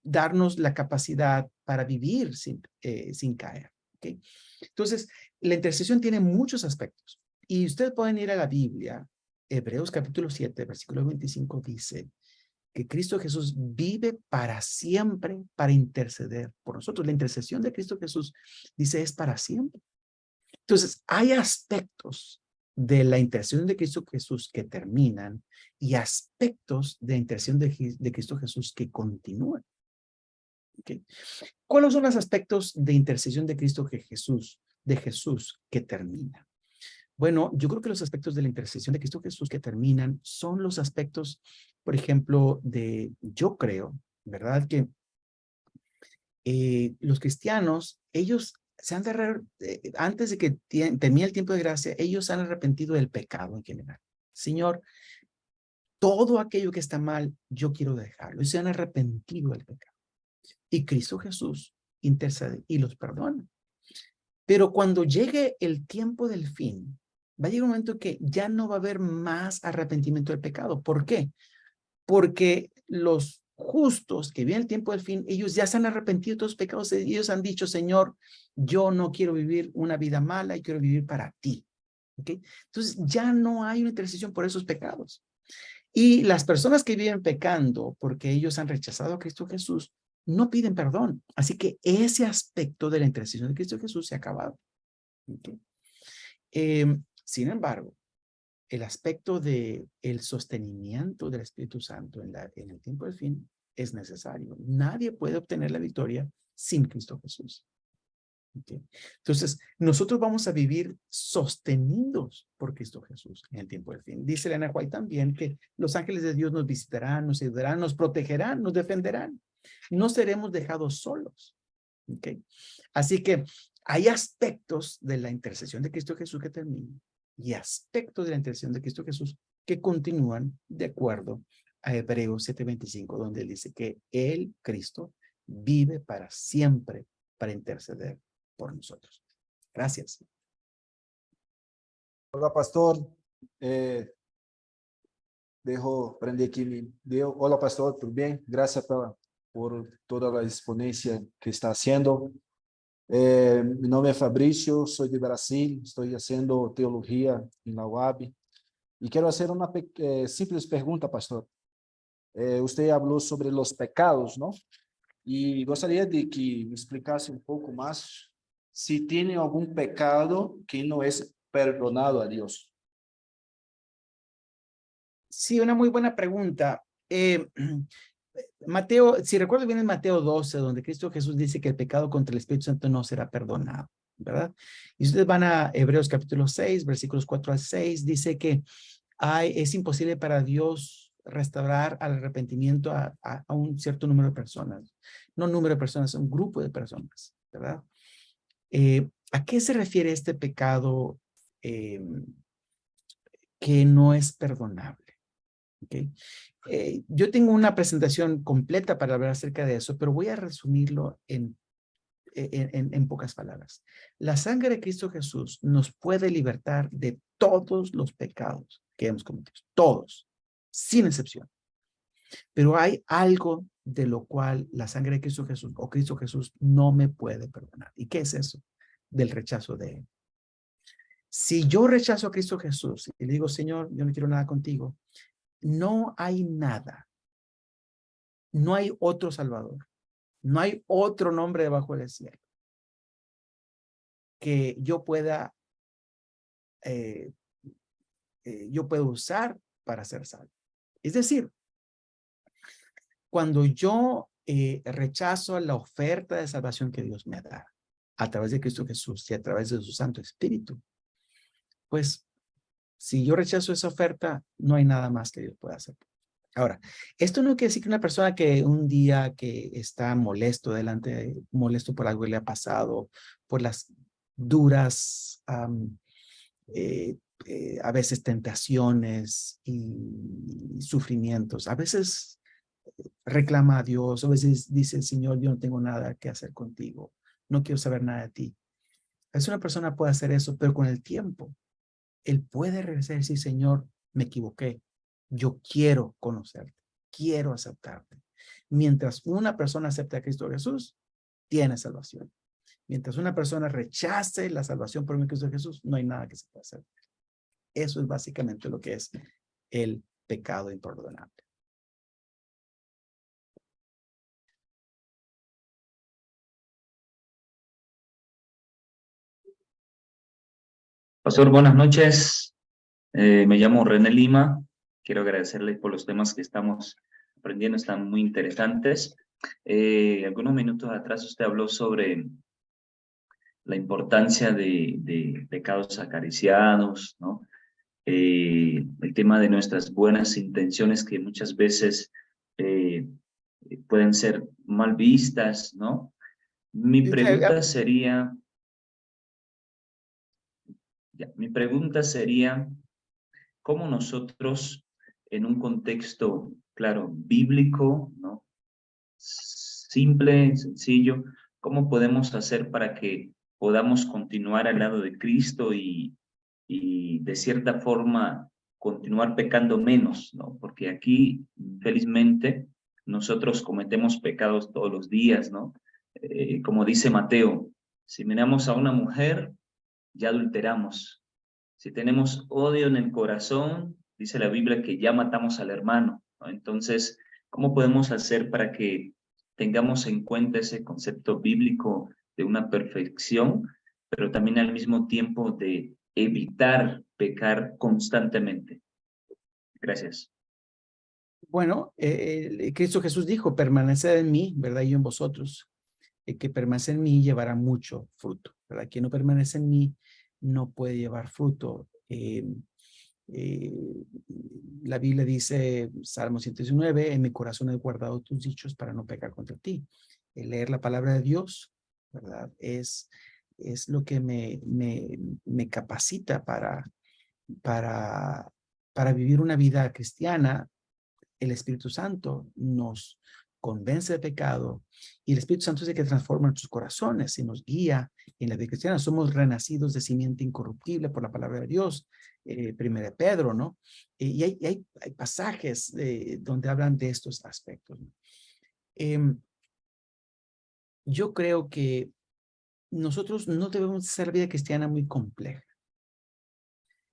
darnos la capacidad para vivir sin caer. ¿Okay? Entonces, la intercesión tiene muchos aspectos. Y ustedes pueden ir a la Biblia. Hebreos capítulo 7, versículo 25 dice que Cristo Jesús vive para siempre para interceder por nosotros. La intercesión de Cristo Jesús, dice, es para siempre. Entonces, hay aspectos de la intercesión de Cristo Jesús que terminan y aspectos de la intercesión de Cristo Jesús que continúan. ¿Okay? ¿Cuáles son los aspectos de intercesión de Cristo Jesús que terminan? Bueno, yo creo que los aspectos de la intercesión de Cristo Jesús que terminan son los aspectos, por ejemplo, yo creo, ¿verdad? Que los cristianos, ellos antes de que termine el tiempo de gracia, ellos se han arrepentido del pecado en general. Señor, todo aquello que está mal, yo quiero dejarlo. Y se han arrepentido del pecado. Y Cristo Jesús intercede y los perdona. Pero cuando llegue el tiempo del fin, va a llegar un momento que ya no va a haber más arrepentimiento del pecado. ¿Por qué? Porque los justos que vienen el tiempo del fin, ellos ya se han arrepentido de todos los pecados. Ellos han dicho, Señor, yo no quiero vivir una vida mala y quiero vivir para ti. ¿Okay? Entonces ya no hay una intercesión por esos pecados. Y las personas que viven pecando porque ellos han rechazado a Cristo Jesús, no piden perdón. Así que ese aspecto de la intercesión de Cristo Jesús se ha acabado. ¿Okay? Sin embargo, el aspecto del sostenimiento del Espíritu Santo en el tiempo del fin es necesario. Nadie puede obtener la victoria sin Cristo Jesús. ¿Okay? Entonces, nosotros vamos a vivir sostenidos por Cristo Jesús en el tiempo del fin. Dice Ellen G. White también que los ángeles de Dios nos visitarán, nos ayudarán, nos protegerán, nos defenderán. No seremos dejados solos. ¿Okay? Así que hay aspectos de la intercesión de Cristo Jesús que terminan y aspectos de la intercesión de Cristo Jesús que continúan de acuerdo a Hebreos 7:25, donde él dice que él, Cristo, vive para siempre para interceder por nosotros. Gracias. Olá, pastor. Prender aqui mi video. Olá, pastor, tudo bem? Graças por toda a exponência que está haciendo. Mi nombre es Fabricio, soy de Brasil, estoy haciendo teología en la UAB y quiero hacer una simple pregunta, pastor. Usted habló sobre los pecados, ¿no? Y gostaria de que me explicasse um pouco mais si tiene algún pecado que no es perdonado a Dios? Sí, una muy buena pregunta. Mateo, si recuerdo bien, en Mateo 12, donde Cristo Jesús dice que el pecado contra el Espíritu Santo no será perdonado, ¿verdad? Y ustedes van a Hebreos capítulo 6, versículos 4 al 6, dice que es imposible para Dios restaurar al arrepentimiento a un cierto número de personas. No número de personas, un grupo de personas, ¿verdad? ¿A qué se refiere este pecado que no es perdonable? ¿Okay? Yo tengo una presentación completa para hablar acerca de eso, pero voy a resumirlo en pocas palabras. La sangre de Cristo Jesús nos puede libertar de todos los pecados que hemos cometido, todos, sin excepción. Pero hay algo de lo cual la sangre de Cristo Jesús o Cristo Jesús no me puede perdonar. ¿Y qué es eso? Del rechazo de Él. Si yo rechazo a Cristo Jesús y le digo, Señor, yo no quiero nada contigo, no hay nada. No hay otro Salvador. No hay otro nombre debajo del cielo que yo pueda usar para ser salvo. Es decir, cuando yo rechazo la oferta de salvación que Dios me da a través de Cristo Jesús y a través de su Santo Espíritu, pues si yo rechazo esa oferta, no hay nada más que Dios pueda hacer. Ahora, esto no quiere decir que una persona que un día que está molesto por algo que le ha pasado, por las duras, a veces tentaciones y sufrimientos, a veces reclama a Dios, a veces dice, Señor, yo no tengo nada que hacer contigo, no quiero saber nada de ti. Una persona puede hacer eso, pero con el tiempo, él puede regresar y decir, Señor, me equivoqué. Yo quiero conocerte, quiero aceptarte. Mientras una persona acepta a Cristo Jesús, tiene salvación. Mientras una persona rechace la salvación por medio de Cristo Jesús, no hay nada que se pueda hacer. Eso es básicamente lo que es el pecado imperdonable. Pastor, buenas noches. Me llamo René Lima. Quiero agradecerle por los temas que estamos aprendiendo, están muy interesantes. Algunos minutos atrás usted habló sobre la importancia de pecados acariciados, ¿no? El tema de nuestras buenas intenciones que muchas veces pueden ser mal vistas, ¿no? Mi pregunta sería, ¿cómo nosotros, en un contexto, claro, bíblico, ¿no? Simple, sencillo, cómo podemos hacer para que podamos continuar al lado de Cristo y de cierta forma continuar pecando menos, ¿no? Porque aquí, felizmente, nosotros cometemos pecados todos los días, ¿no? Como dice Mateo, si miramos a una mujer, ya adulteramos. Si tenemos odio en el corazón, dice la Biblia que ya matamos al hermano, ¿no? Entonces, ¿cómo podemos hacer para que tengamos en cuenta ese concepto bíblico de una perfección, pero también al mismo tiempo de evitar pecar constantemente? Gracias. Bueno, Cristo Jesús dijo, permaneced en mí, ¿verdad? Y yo en vosotros. El que permanece en mí llevará mucho fruto, ¿verdad? Quien no permanece en mí no puede llevar fruto. La Biblia dice, Salmo 119, en mi corazón he guardado tus dichos para no pecar contra ti. El leer la palabra de Dios, ¿verdad? Es lo que me capacita para vivir una vida cristiana. El Espíritu Santo nos convence de pecado y el Espíritu Santo es el que transforma nuestros corazones y nos guía en la vida cristiana. Somos renacidos de simiente incorruptible por la palabra de Dios, 1 Pedro, ¿no? Y hay pasajes donde hablan de estos aspectos, ¿no? Yo creo que nosotros no debemos hacer vida cristiana muy compleja.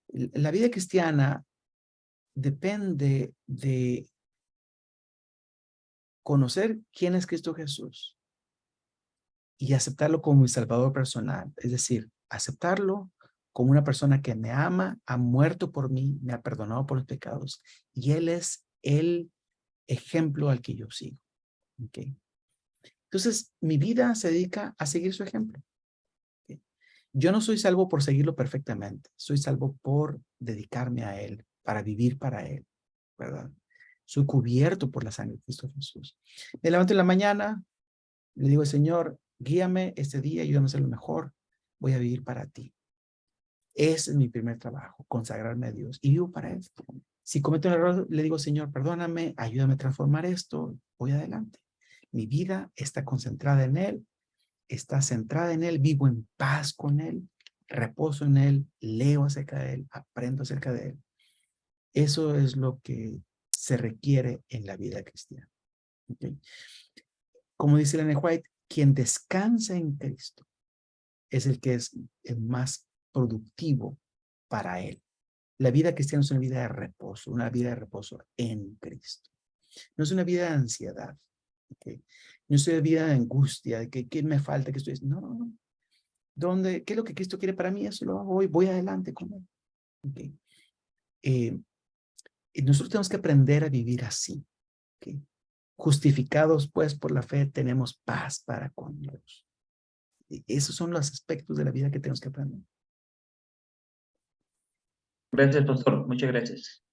La vida cristiana depende de conocer quién es Cristo Jesús y aceptarlo como mi salvador personal. Es decir, aceptarlo como una persona que me ama, ha muerto por mí, me ha perdonado por los pecados, y Él es el ejemplo al que yo sigo. ¿Okay? Entonces, mi vida se dedica a seguir su ejemplo. ¿Okay? Yo no soy salvo por seguirlo perfectamente, soy salvo por dedicarme a Él, para vivir para Él, ¿verdad? Soy cubierto por la sangre de Cristo Jesús. Me levanto en la mañana, le digo, Señor, guíame este día, ayúdame a hacer lo mejor, voy a vivir para ti. Ese es mi primer trabajo, consagrarme a Dios, y vivo para Él. Si cometo un error, le digo, Señor, perdóname, ayúdame a transformar esto, voy adelante. Mi vida está concentrada en Él, está centrada en Él, vivo en paz con Él, reposo en Él, leo acerca de Él, aprendo acerca de Él. Eso es lo que se requiere en la vida cristiana. ¿Okay? Como dice Ellen White, quien descansa en Cristo es el que es el más productivo para Él. La vida cristiana es una vida de reposo en Cristo. No es una vida de ansiedad. ¿Okay? No es una vida de angustia, de que ¿qué me falta? Que estoy... No. ¿Qué es lo que Cristo quiere para mí? Eso lo hago hoy, voy adelante con Él. ¿Okay? Y nosotros tenemos que aprender a vivir así. ¿Okay? Justificados pues por la fe, tenemos paz para con Dios. Y esos son los aspectos de la vida que tenemos que aprender. Gracias, pastor. Muchas gracias.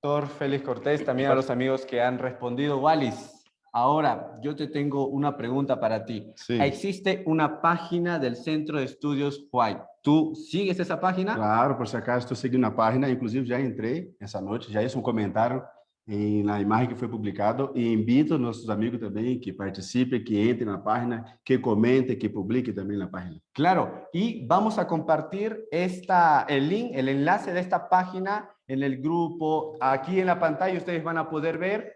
Doctor Félix Cortés, también a los amigos que han respondido. Wallis, ahora yo te tengo una pregunta para ti. Sí. Existe una página del Centro de Estudios White. ¿Tú sigues esa página? Claro, por si acaso estou seguindo a página, inclusive já entrei essa noite, já hice um comentário na imagem que foi publicado e invito nossos amigos também que participem, que entrem na página, que comentem, que publiquem também na página. Claro, y vamos a compartir el link, el enlace de esta página en el grupo. Aquí en la pantalla ustedes van a poder ver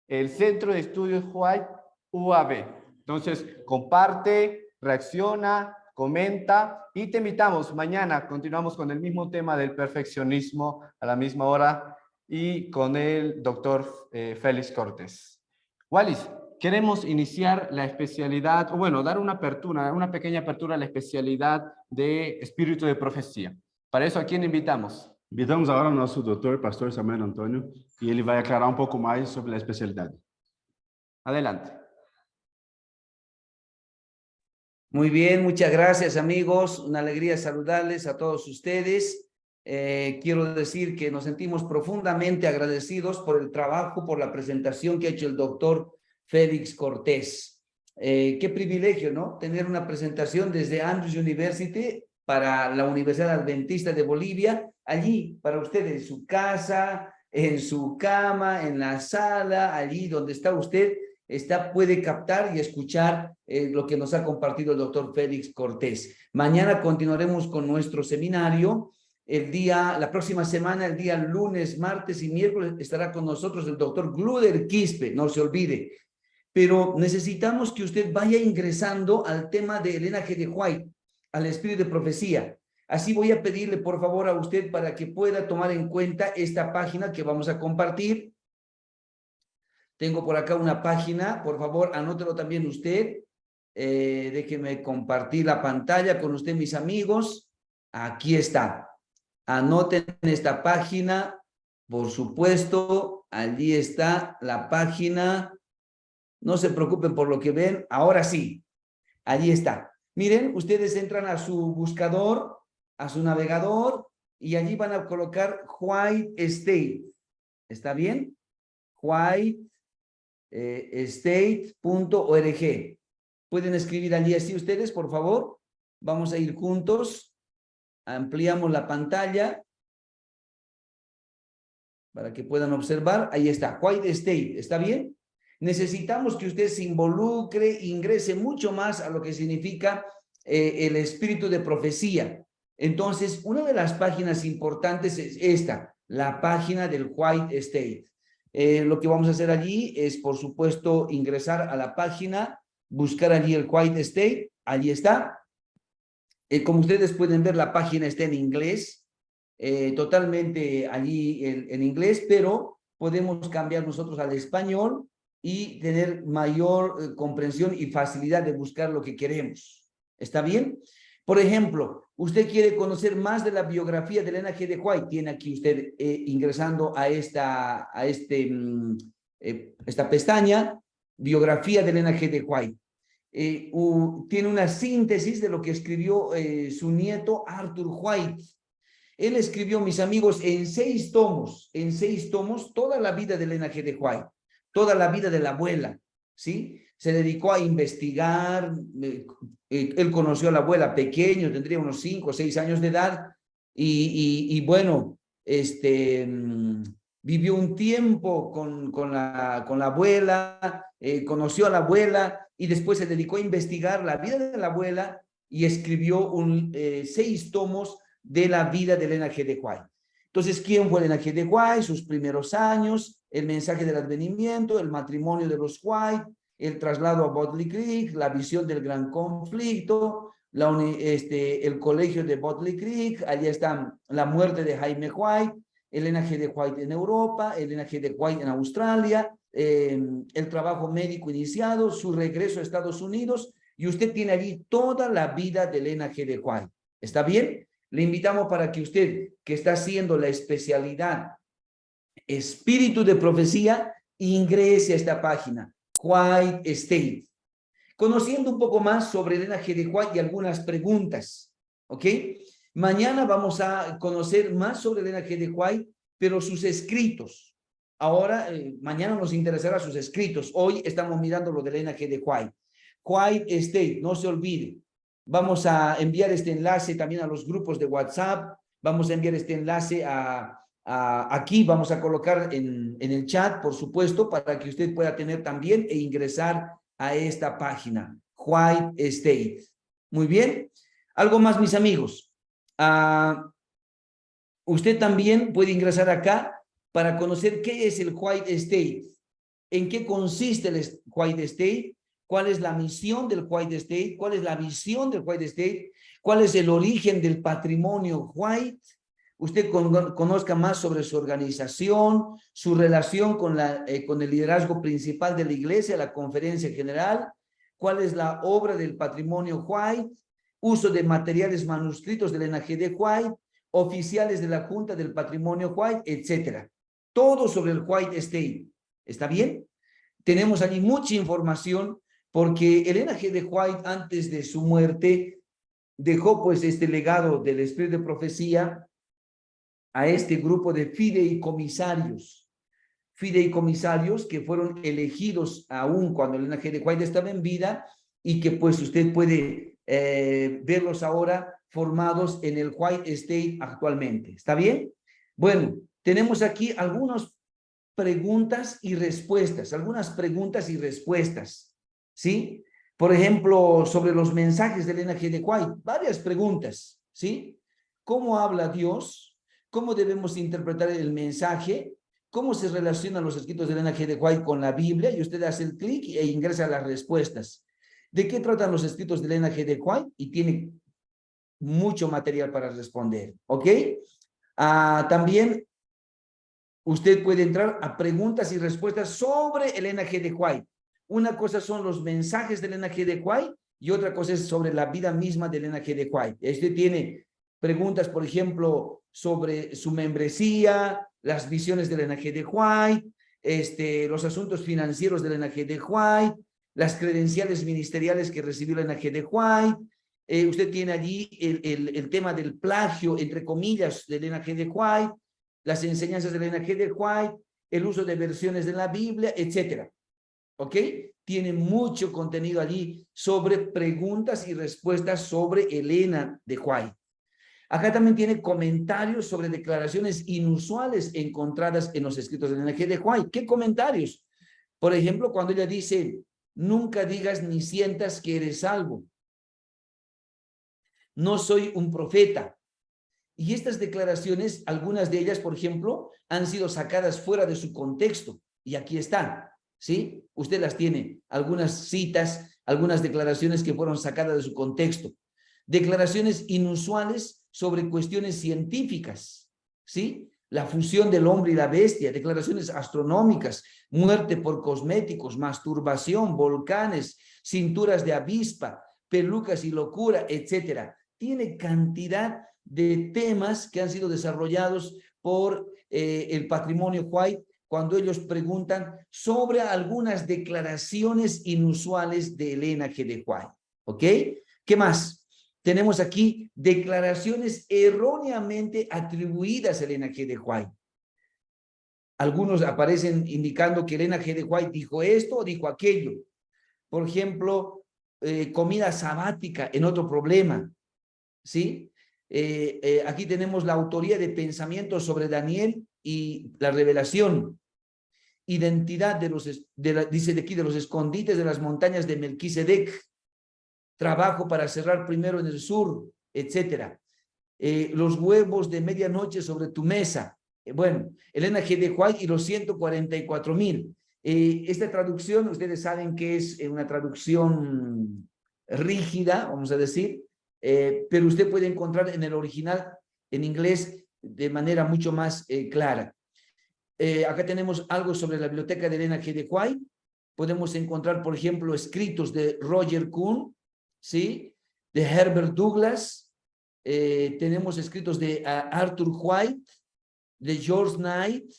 el Centro de Estudios White UAB. Entonces, comparte, reacciona, comenta y te invitamos. Mañana continuamos con el mismo tema del perfeccionismo a la misma hora y con el doctor Félix Cortés. Wallis, queremos iniciar la especialidad, o bueno, dar una pequeña apertura a la especialidad de Espíritu de Profecía. Para eso, ¿a quién invitamos? Invitamos agora o nosso doutor, pastor Samuel Antônio, e ele vai aclarar um pouco mais sobre a especialidade. Adelante. Muy bien, muchas gracias amigos, una alegría saludarles a todos ustedes. Quiero decir que nos sentimos profundamente agradecidos por el trabajo, por la presentación que ha hecho el doctor Félix Cortés. Qué privilegio, ¿no? Tener una presentación desde Andrews University para la Universidad Adventista de Bolivia, allí para usted en su casa, en su cama, en la sala, allí donde está usted, puede captar y escuchar lo que nos ha compartido el doctor Félix Cortés. Mañana continuaremos con nuestro seminario. La próxima semana, el día lunes, martes y miércoles, estará con nosotros el doctor Gluder Quispe, no se olvide. Pero necesitamos que usted vaya ingresando al tema de Elena G. de White, al espíritu de profecía. Así voy a pedirle, por favor, a usted para que pueda tomar en cuenta esta página que vamos a compartir. Tengo por acá una página, por favor, anótelo también usted. Déjeme compartir la pantalla con usted, mis amigos. Aquí está. Anoten esta página, por supuesto, allí está la página. No se preocupen por lo que ven, ahora sí, allí está. Miren, ustedes entran a su buscador, a su navegador, y allí van a colocar White State. ¿Está bien? whitestate.org. Pueden escribir allí así ustedes, por favor. Vamos a ir juntos. Ampliamos la pantalla para que puedan observar. Ahí está, White State, ¿está bien? Necesitamos que usted se involucre, ingrese mucho más a lo que significa el espíritu de profecía. Entonces, una de las páginas importantes es esta, la página del White State. Lo que vamos a hacer allí es, por supuesto, ingresar a la página, buscar allí el White State, allí está. Como ustedes pueden ver, la página está en inglés, totalmente allí en inglés, pero podemos cambiar nosotros al español y tener mayor comprensión y facilidad de buscar lo que queremos. ¿Está bien? Por ejemplo, usted quiere conocer más de la biografía de Elena G. de White. Tiene aquí usted ingresando a esta pestaña, biografía de Elena G. de White. Tiene una síntesis de lo que escribió su nieto Arthur White. Él escribió, mis amigos, en 6 tomos, toda la vida de Elena G. de White, toda la vida de la abuela, ¿sí? Se dedicó a investigar, él conoció a la abuela pequeño, tendría unos 5 o 6 años de edad, y bueno, vivió un tiempo con la abuela, conoció a la abuela, y después se dedicó a investigar la vida de la abuela, y escribió 6 tomos de la vida de Elena G. de White. Entonces, ¿quién fue Elena G. de White? Sus primeros años, el mensaje del advenimiento, el matrimonio de los White, el traslado a Bottle Creek, la visión del gran conflicto, el colegio de Bottle Creek, allá está la muerte de Jaime White, Elena G. de White en Europa, Elena G. de White en Australia, el trabajo médico iniciado, su regreso a Estados Unidos, y usted tiene allí toda la vida de Elena G. de White. ¿Está bien? Le invitamos para que usted, que está haciendo la especialidad Espíritu de Profecía, ingrese a esta página, White State, conociendo un poco más sobre Elena G. de White y algunas preguntas, ¿ok? Mañana vamos a conocer más sobre Elena G. de White, pero sus escritos. Ahora, mañana nos interesará sus escritos. Hoy estamos mirando lo de Elena G. de White. White State, no se olvide. Vamos a enviar este enlace también a los grupos de WhatsApp. Vamos a enviar este enlace aquí. Vamos a colocar en el chat, por supuesto, para que usted pueda tener también e ingresar a esta página, White State. Muy bien. Algo más, mis amigos. Usted también puede ingresar acá para conocer qué es el White State, en qué consiste el White State, cuál es la misión del White State, cuál es la visión del White State, cuál es el origen del patrimonio White. Usted conozca más sobre su organización, su relación con el liderazgo principal de la iglesia, la conferencia general, cuál es la obra del patrimonio White, uso de materiales manuscritos de Elena G. de White, oficiales de la Junta del Patrimonio White, etcétera. Todo sobre el White State. ¿Está bien? Tenemos allí mucha información porque Elena G. de White, antes de su muerte, dejó pues este legado del Espíritu de Profecía a este grupo de fideicomisarios que fueron elegidos aún cuando Elena G. de White estaba en vida y que pues usted puede verlos ahora formados en el White State actualmente. ¿Está bien? Bueno, tenemos aquí algunas preguntas y respuestas, ¿sí? Por ejemplo, sobre los mensajes de Elena G. de White, varias preguntas, ¿sí? ¿Cómo habla Dios? ¿Cómo debemos interpretar el mensaje? ¿Cómo se relacionan los escritos de Elena G. de White con la Biblia? Y usted hace el clic e ingresa a las respuestas. ¿De qué tratan los escritos de Elena G. de White? Y tiene mucho material para responder, ¿ok? También usted puede entrar a preguntas y respuestas sobre Elena G. de White. Una cosa son los mensajes de Elena G. de White y otra cosa es sobre la vida misma de Elena G. de White. Usted tiene preguntas, por ejemplo, sobre su membresía, las visiones de Elena G. de White, los asuntos financieros de Elena G. de White, las credenciales ministeriales que recibió Elena G. de White. Usted tiene allí el tema del plagio, entre comillas, de Elena G. de White, las enseñanzas de Elena G. de White, el uso de versiones de la Biblia, etcétera. ¿Ok? Tiene mucho contenido allí sobre preguntas y respuestas sobre Elena de White. Acá también tiene comentarios sobre declaraciones inusuales encontradas en los escritos de Elena G. de White. ¿Qué comentarios? Por ejemplo, cuando ella dice, nunca digas ni sientas que eres salvo. No soy un profeta. Y estas declaraciones, algunas de ellas, por ejemplo, han sido sacadas fuera de su contexto. Y aquí están, ¿sí? Usted las tiene, algunas citas, algunas declaraciones que fueron sacadas de su contexto. Declaraciones inusuales sobre cuestiones científicas. ¿sí? La fusión del hombre y la bestia, declaraciones astronómicas, muerte por cosméticos, masturbación, volcanes, cinturas de avispa, pelucas y locura, etcétera. Tiene cantidad de temas que han sido desarrollados por el Patrimonio White cuando ellos preguntan sobre algunas declaraciones inusuales de Elena G. de White. ¿Ok? ¿Qué más? Tenemos aquí declaraciones erróneamente atribuidas a Elena G. de White. Algunos aparecen indicando que Elena G. de White dijo esto o dijo aquello. Por ejemplo, comida sabática en otro problema. ¿Sí? Aquí tenemos la autoría de pensamientos sobre Daniel y la revelación. Identidad de los, dice de aquí, de los escondites de las montañas de Melquisedec. Trabajo para cerrar primero en el sur, etcétera. Los huevos de medianoche sobre tu mesa. Bueno, Elena G. de White y los 144,000. Esta traducción, ustedes saben que es una traducción rígida, vamos a decir, pero usted puede encontrar en el original, en inglés, de manera mucho más clara. Acá tenemos algo sobre la biblioteca de Elena G. de White. Podemos encontrar, por ejemplo, escritos de Roger Kuhn, ¿sí? De Herbert Douglas. Tenemos escritos de Arthur White, de George Knight,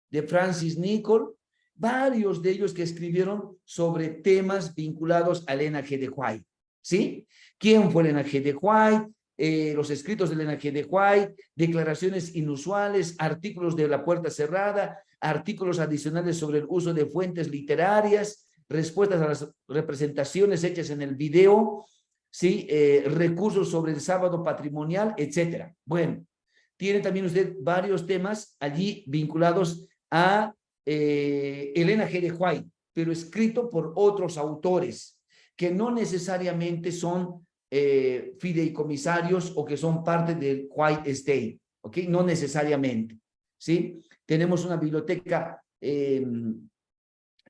de Francis Nichol, varios de ellos que escribieron sobre temas vinculados a Elena G. de White, ¿sí? ¿Quién fue Elena G. de White? Los escritos de Elena G. de White, declaraciones inusuales, artículos de La Puerta Cerrada, artículos adicionales sobre el uso de fuentes literarias, respuestas a las representaciones hechas en el video, ¿sí? Recursos sobre el sábado patrimonial, etcétera. Bueno, tiene también usted varios temas allí vinculados a Elena G. de White, pero escrito por otros autores que no necesariamente son fideicomisarios o que son parte del White Estate, ¿ok? No necesariamente, ¿sí? Tenemos una biblioteca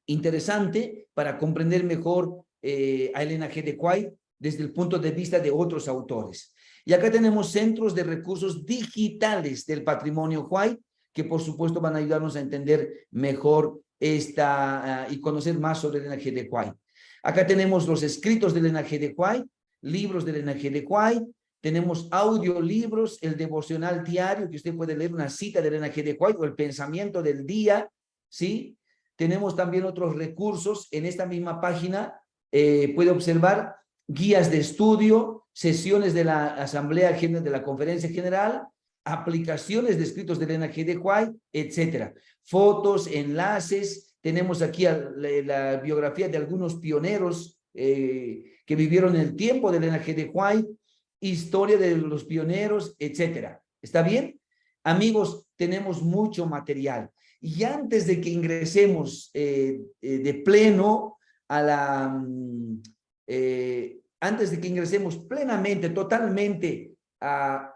interesante para comprender mejor a Elena G. de White desde el punto de vista de otros autores. Y acá tenemos centros de recursos digitales del Patrimonio White, que por supuesto van a ayudarnos a entender mejor esta y conocer más sobre Elena G. de White. Acá tenemos los escritos de Elena G. de White, libros de Elena G. de White, tenemos audiolibros, el devocional diario, que usted puede leer una cita de Elena G. de White o el pensamiento del día, ¿sí? Tenemos también otros recursos en esta misma página, puede observar guías de estudio, sesiones de la Asamblea General, de la Conferencia General, aplicaciones de escritos de Elena G. de White, etcétera. Fotos, enlaces, tenemos aquí la biografía de algunos pioneros que vivieron en el tiempo de Elena G. de White, historia de los pioneros, etcétera. ¿Está bien? Amigos, tenemos mucho material. Y antes de que ingresemos de pleno a la... antes de que ingresemos plenamente, totalmente a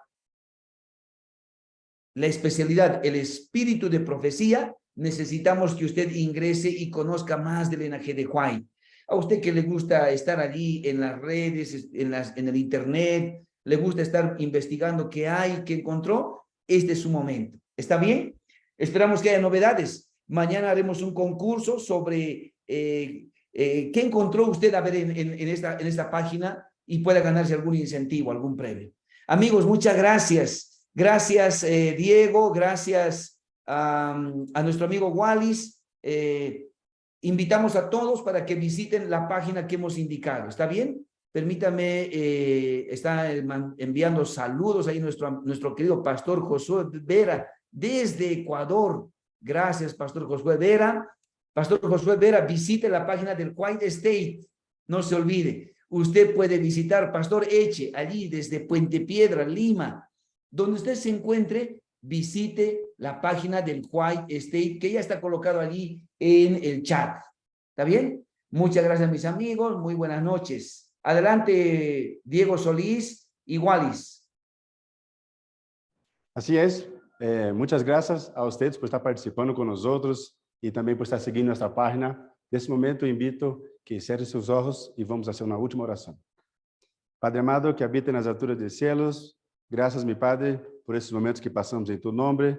la especialidad, el espíritu de profecía, necesitamos que usted ingrese y conozca más de Elena G. de White. A usted que le gusta estar allí en las redes, en el internet, le gusta estar investigando qué hay, qué encontró, este es su momento. ¿Está bien? Esperamos que haya novedades. Mañana haremos un concurso sobre qué encontró usted a ver en esta página y pueda ganarse algún incentivo, algún premio. Amigos, muchas gracias. Gracias, Diego. Gracias a nuestro amigo Wallis. Invitamos a todos para que visiten la página que hemos indicado. ¿Está bien? Permítame, está enviando saludos ahí nuestro querido Pastor Josué Vera desde Ecuador. Gracias, Pastor Josué Vera. Pastor Josué Vera, visite la página del White Estate. No se olvide. Usted puede visitar Pastor Eche, allí desde Puente Piedra, Lima. Donde usted se encuentre, visite la página del White Estate, que ya está colocado allí en el chat. ¿Está bien? Muchas gracias, mis amigos. Muy buenas noches. Adelante, Diego Solís y Wallis. Así es. Muchas gracias a ustedes por estar participando con nosotros y también por estar siguiendo nuestra página. Nesse momento, invito que cierre seus ojos y vamos a hacer una última oración. Padre amado, que habita en las alturas de cielos, Graças, meu Padre, por esses momentos que passamos em tu nome,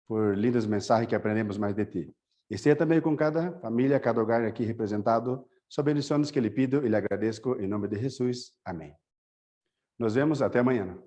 por lindas mensagens que aprendemos mais de ti. Esteja também com cada família, cada hogar aqui representado. Só bendições que lhe pido e lhe agradeço em nome de Jesus. Amém. Nos vemos até amanhã.